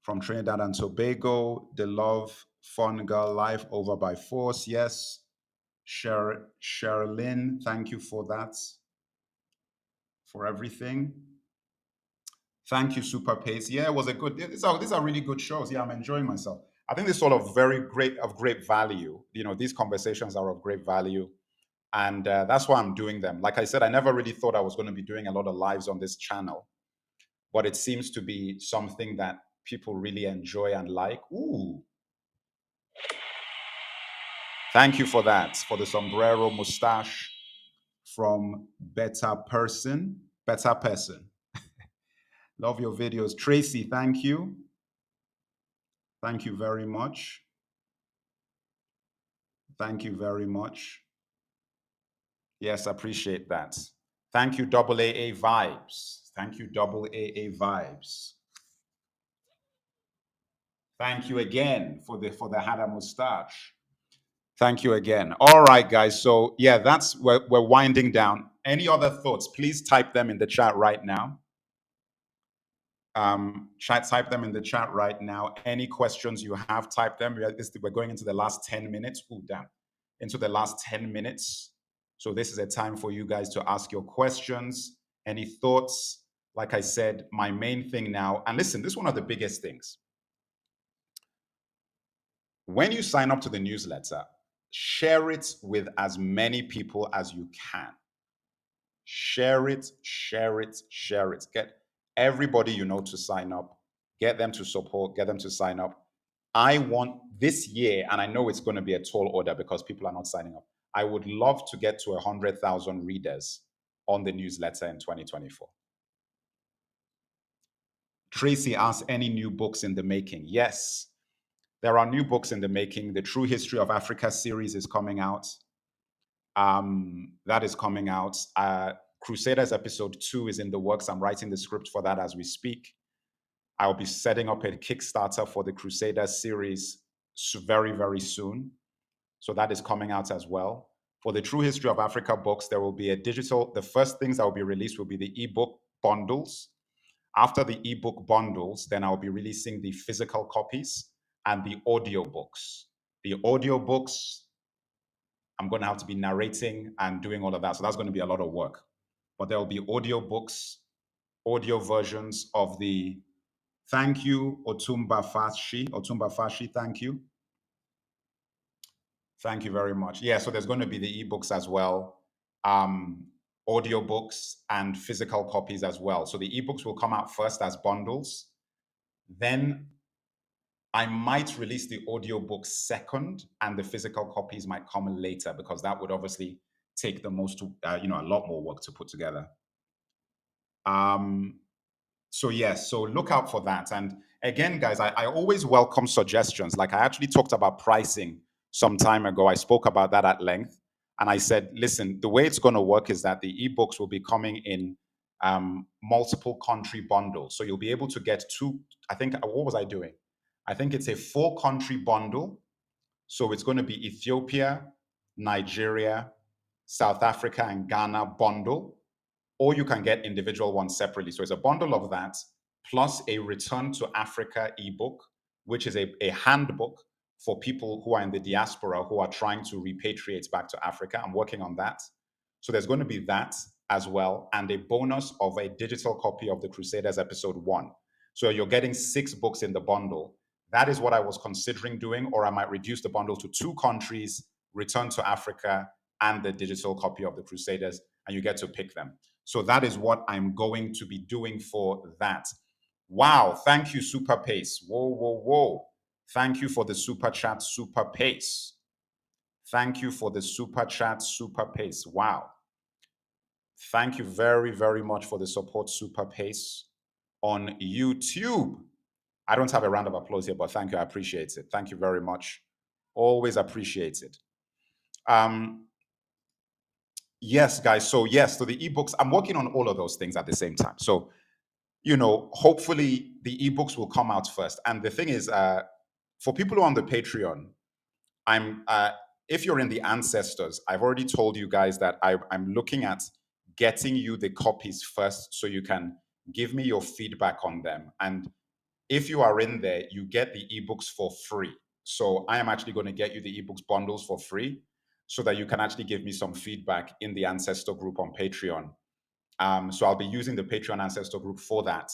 [SPEAKER 1] from Trinidad and Tobago. The Love Fun Girl Life over by force. Yes. Sherilyn, thank you for that, for everything. Thank you, Super Pace. Yeah, it was a good. These are really good shows. Yeah, I'm enjoying myself. I think this is all of great value. These conversations are of great value. And that's why I'm doing them. Like I said, I never really thought I was going to be doing a lot of lives on this channel, but it seems to be something that people really enjoy and like. Ooh. Thank you for that, for the sombrero mustache from Better Person. Love your videos. Tracy, thank you. Thank you very much. Thank you very much. Yes, appreciate that. Thank you, AA Vibes. Thank you, AA Vibes. Thank you again for the Hada mustache. Thank you again. All right, guys. So yeah, we're winding down. Any other thoughts? Please type them in the chat right now. Type them in the chat right now. Any questions you have, type them. We're going into the last 10 minutes. Oh, damn. Into the last 10 minutes. So this is a time for you guys to ask your questions. Any thoughts? Like I said, my main thing now, and listen, this is one of the biggest things. When you sign up to the newsletter, share it with as many people as you can. Share it, share it, share it. Get everybody you know to sign up. Get them to support, get them to sign up. I want this year, and I know it's going to be a tall order because people are not signing up. I would love to get to 100,000 readers on the newsletter in 2024. Tracy asks, any new books in the making? Yes, there are new books in the making. The True History of Africa series is coming out. That is coming out. Crusaders episode 2 is in the works. I'm writing the script for that as we speak. I'll be setting up a Kickstarter for the Crusaders series very, very soon. So that is coming out as well. For the True History of Africa books, there will be a digital, the first things that will be released will be the ebook bundles. After the ebook bundles, then I'll be releasing the physical copies and the audio books. The audio books, I'm going to have to be narrating and doing all of that. So that's going to be a lot of work. But there will be audio books, audio versions of the, thank you, Otumba Fashi, thank you. Thank you very much. Yeah, so there's going to be the ebooks as well, audio books and physical copies as well. So the ebooks will come out first as bundles. Then I might release the audio books second, and the physical copies might come later because that would obviously take the most, a lot more work to put together. So yes, so look out for that. And again, guys, I always welcome suggestions. Like I actually talked about pricing some time ago. I spoke about that at length. And I said, listen, the way it's going to work is that the ebooks will be coming in multiple country bundles. So you'll be able to get what was I doing? I think it's a 4-country bundle. So it's going to be Ethiopia, Nigeria, South Africa, and Ghana bundle. Or you can get individual ones separately. So it's a bundle of that, plus a Return to Africa ebook, which is a handbook for people who are in the diaspora who are trying to repatriate back to Africa. I'm working on that. So there's going to be that as well, and a bonus of a digital copy of the Crusaders episode 1. So you're getting 6 books in the bundle. That is what I was considering doing, or I might reduce the bundle to 2 countries, Return to Africa, and the digital copy of the Crusaders, and you get to pick them. So that is what I'm going to be doing for that. Wow, thank you, Super Pace. Whoa. Thank you for the Super Chat, Super Pace. Thank you for the Super Chat, Super Pace. Wow. Thank you very, very much for the support, Super Pace, on YouTube. I don't have a round of applause here, but thank you. I appreciate it. Thank you very much. Always appreciate it. Yes, guys. So the ebooks, I'm working on all of those things at the same time. So, hopefully the ebooks will come out first. And the thing is, for people who are on the Patreon, if you're in the ancestors, I've already told you guys that I'm looking at getting you the copies first so you can give me your feedback on them. And if you are in there, you get the ebooks for free. So I am actually going to get you the ebooks bundles for free so that you can actually give me some feedback in the ancestor group on Patreon. So I'll be using the Patreon ancestor group for that,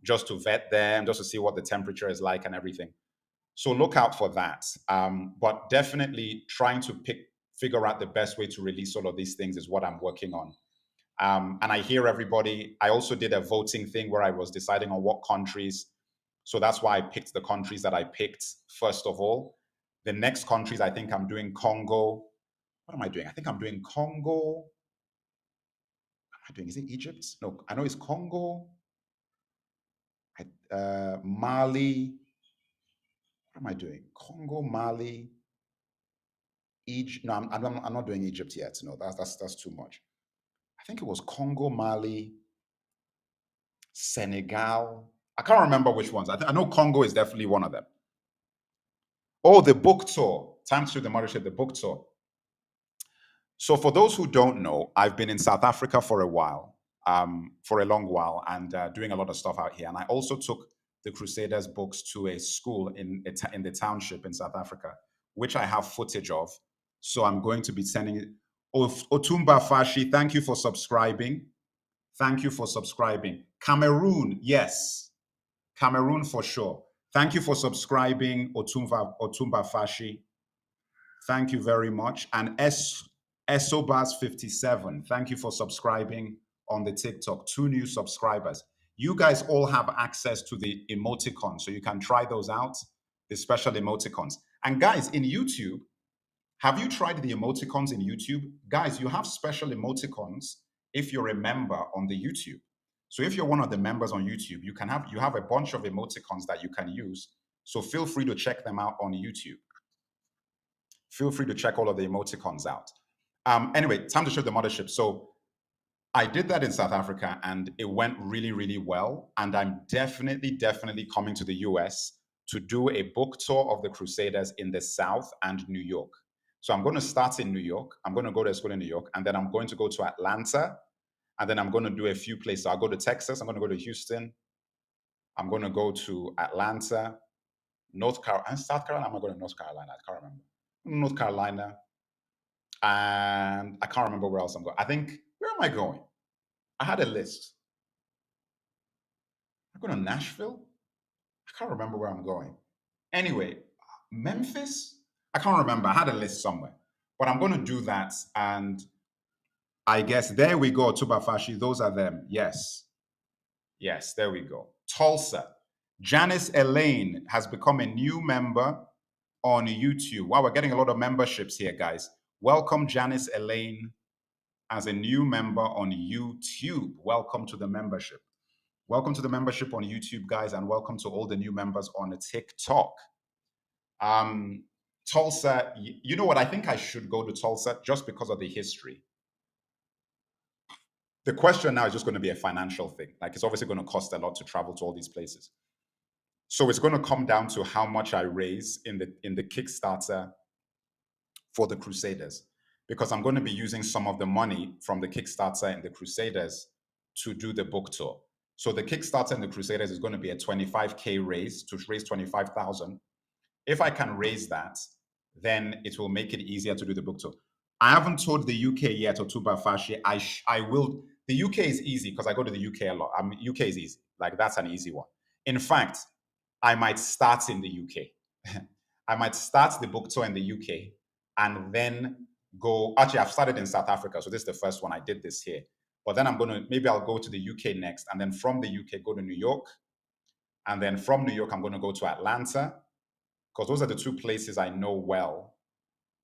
[SPEAKER 1] just to vet them, just to see what the temperature is like and everything. So look out for that. But definitely trying to figure out the best way to release all of these things is what I'm working on. And I hear everybody. I also did a voting thing where I was deciding on what countries. So that's why I picked the countries that I picked first of all. The next countries, I think I'm doing Congo. What am I doing? I think I'm doing Congo. What am I doing? Is it Egypt? No, I know it's Congo. Mali. What am I doing? Congo, Mali, Egypt. No, I'm not doing Egypt yet. No, that's too much. I think it was Congo, Mali, Senegal. I can't remember which ones. I know Congo is definitely one of them. Oh, the book tour. Time to the mothership, the book tour. So for those who don't know, I've been in South Africa for a while, for a long while, and doing a lot of stuff out here. And I also took the Crusaders books to a school in the township in South Africa, which I have footage of. So I'm going to be sending it. Otumba Fashi, thank you for subscribing. Thank you for subscribing. Cameroon, yes. Cameroon for sure. Thank you for subscribing, Otumba Fashi. Thank you very much. And Esobas57, thank you for subscribing on the TikTok. 2 new subscribers. You guys all have access to the emoticons, so you can try those out, the special emoticons. And guys, in YouTube, have you tried the emoticons in YouTube? Guys, you have special emoticons if you're a member on the YouTube. So if you're one of the members on YouTube, you have a bunch of emoticons that you can use. So feel free to check them out on YouTube. Feel free to check all of the emoticons out. Anyway, time to show the mothership. So I did that in South Africa and it went really, really well. And I'm definitely coming to the US to do a book tour of the Crusaders in the South and New York. So I'm going to start in New York. I'm going to go to school in New York, and then I'm going to go to Atlanta, and then I'm going to do a few places. So I'll go to Texas. I'm going to go to Houston. I'm going to go to Atlanta, North Carolina, and South Carolina. I'm going to go to North Carolina. I can't remember. North Carolina, and I can't remember where else I'm going. I think, where am I going? I had a list. I'm going to Nashville. I can't remember where I'm going. Anyway, Memphis. I can't remember. I had a list somewhere, but I'm going to do that. And I guess there we go. Tubafashi. Those are them. Yes. Yes. There we go. Tulsa. Janice Elaine has become a new member on YouTube. Wow, we're getting a lot of memberships here, guys. Welcome, Janice Elaine, as a new member on YouTube. Welcome to the membership. Welcome to the membership on YouTube, guys, and welcome to all the new members on TikTok. Tulsa, you know what? I think I should go to Tulsa just because of the history. The question now is just going to be a financial thing. Like, it's obviously going to cost a lot to travel to all these places. So it's going to come down to how much I raise in the Kickstarter for the Crusaders, because I'm going to be using some of the money from the Kickstarter and the Crusaders to do the book tour. So the Kickstarter and the Crusaders is going to be a 25K raise to raise 25,000. If I can raise that, then it will make it easier to do the book tour. I haven't told the UK yet, or Tuba Fashi. I will. The UK is easy because I go to the UK a lot. UK is easy. Like, that's an easy one. In fact, I might start in the UK. I might start the book tour in the UK and then go. Actually, I've started in South Africa, so this is the first one. I did this here. But then maybe I'll go to the UK next, and then from the UK, go to New York. And then from New York, I'm going to go to Atlanta, because those are the 2 places I know well.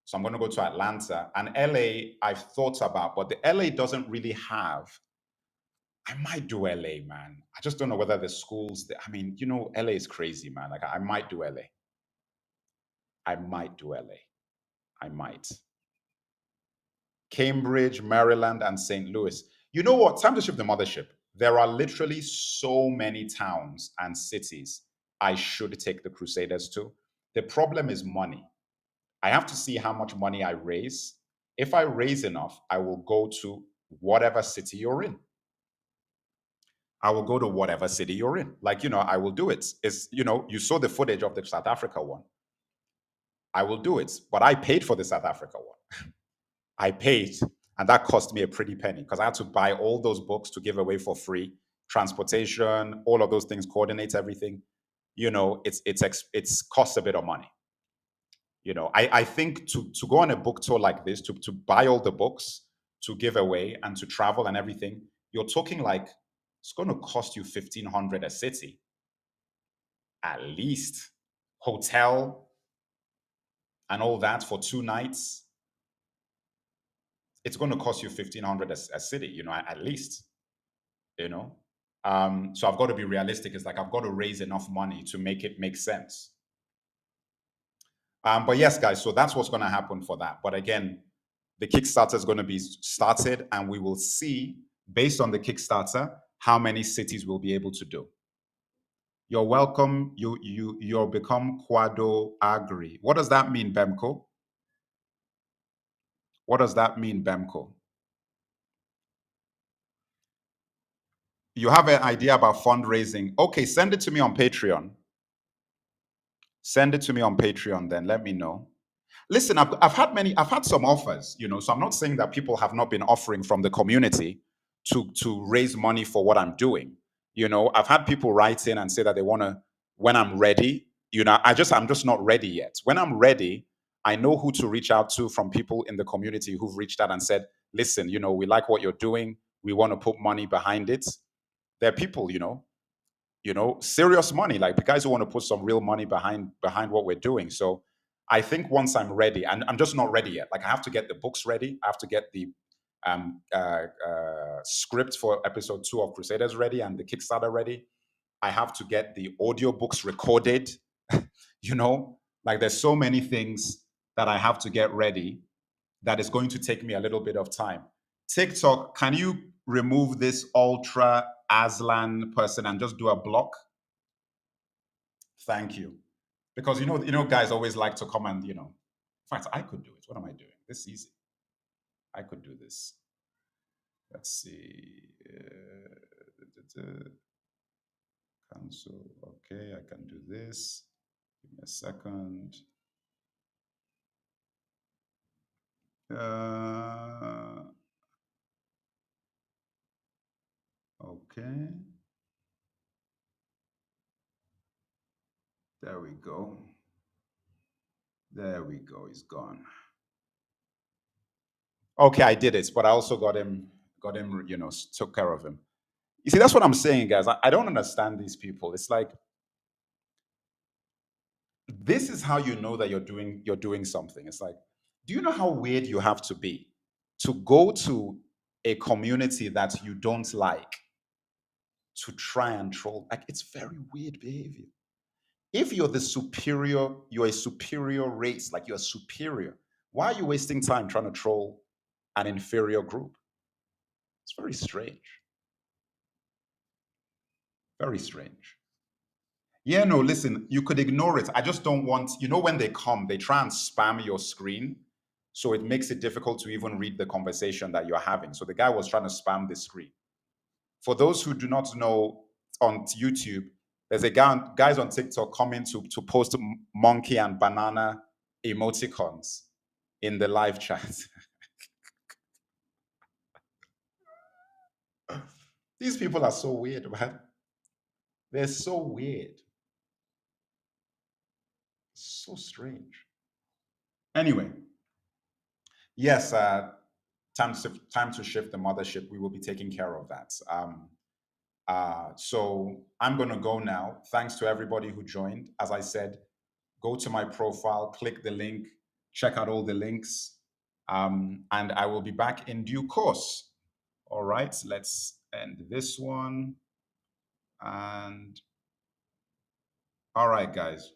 [SPEAKER 1] So I'm going to go to Atlanta. And LA, I've thought about, but the LA doesn't really have. I might do LA, man. I just don't know whether the schools, I mean, you know, LA is crazy, man. Like, I might do LA. I might do LA. I might. Cambridge, Maryland, and St. Louis. You know what? Time to shift the mothership. There are literally so many towns and cities I should take the Crusaders to. The problem is money. I have to see how much money I raise. If I raise enough, I will go to whatever city you're in. I will go to whatever city you're in. Like, you know, I will do it. It's, you know, you saw the footage of the South Africa one. I will do it. But I paid for the South Africa one. I paid, and that cost me a pretty penny because I had to buy all those books to give away for free, transportation, all of those things, coordinate everything. You know, it's costs a bit of money. You know, I think to go on a book tour like this, to buy all the books, to give away, and to travel and everything, you're talking like it's going to cost you 1,500 a city, at least, hotel and all that for 2 nights. It's going to cost you 1,500 a city, you know, at least, you know. So I've got to be realistic. It's like I've got to raise enough money to make it make sense. But yes, guys, so that's what's going to happen for that. But again, the Kickstarter is going to be started, and we will see, based on the Kickstarter, how many cities we'll be able to do. You're welcome. You'll become Quado Agri. What does that mean, Bemko? What does that mean, Bemco? You have an idea about fundraising? Okay, send it to me on Patreon. Send it to me on Patreon, then let me know. Listen, I've had some offers, so I'm not saying that people have not been offering from the community to raise money for what I'm doing. I've had people write in and say that they want to, when I'm ready, I'm just not ready yet. When I'm ready, I know who to reach out to from people in the community who've reached out and said, listen, we like what you're doing. We want to put money behind it. There are people, serious money, like the guys who want to put some real money behind what we're doing. So I think once I'm ready, and I'm just not ready yet. Like I have to get the books ready. I have to get the script for episode 2 of Crusaders ready and the Kickstarter ready. I have to get the audiobooks recorded. Like there's so many things that I have to get ready that is going to take me a little bit of time. TikTok, can you remove this Ultra Aslan person and just do a block? Thank you. Because guys always like to come and, in fact, I could do it. What am I doing? This is easy. I could do this. Let's see. Cancel. Okay, I can do this. Give me a second. Okay. There we go. There we go. He's gone. Okay, I did it, but I also got him, took care of him. You see, that's what I'm saying, guys. I don't understand these people. It's like, this is how you know that you're doing something. It's like, do you know how weird you have to be to go to a community that you don't like to try and troll? Like, it's very weird behavior. If you're a superior race, like you're superior, why are you wasting time trying to troll an inferior group? It's very strange. Very strange. Yeah, no, listen, you could ignore it. I just don't want, when they come, they try and spam your screen. So it makes it difficult to even read the conversation that you're having. So the guy was trying to spam the screen. For those who do not know, on YouTube, there's a guys on TikTok coming to post monkey and banana emoticons in the live chat. These people are so weird, man. They're so weird. So strange. Anyway, yes, time to shift the mothership. We will be taking care of that. So I'm going to go now. Thanks to everybody who joined. As I said, go to my profile, click the link, check out all the links, and I will be back in due course. All right, let's end this one. And all right, guys.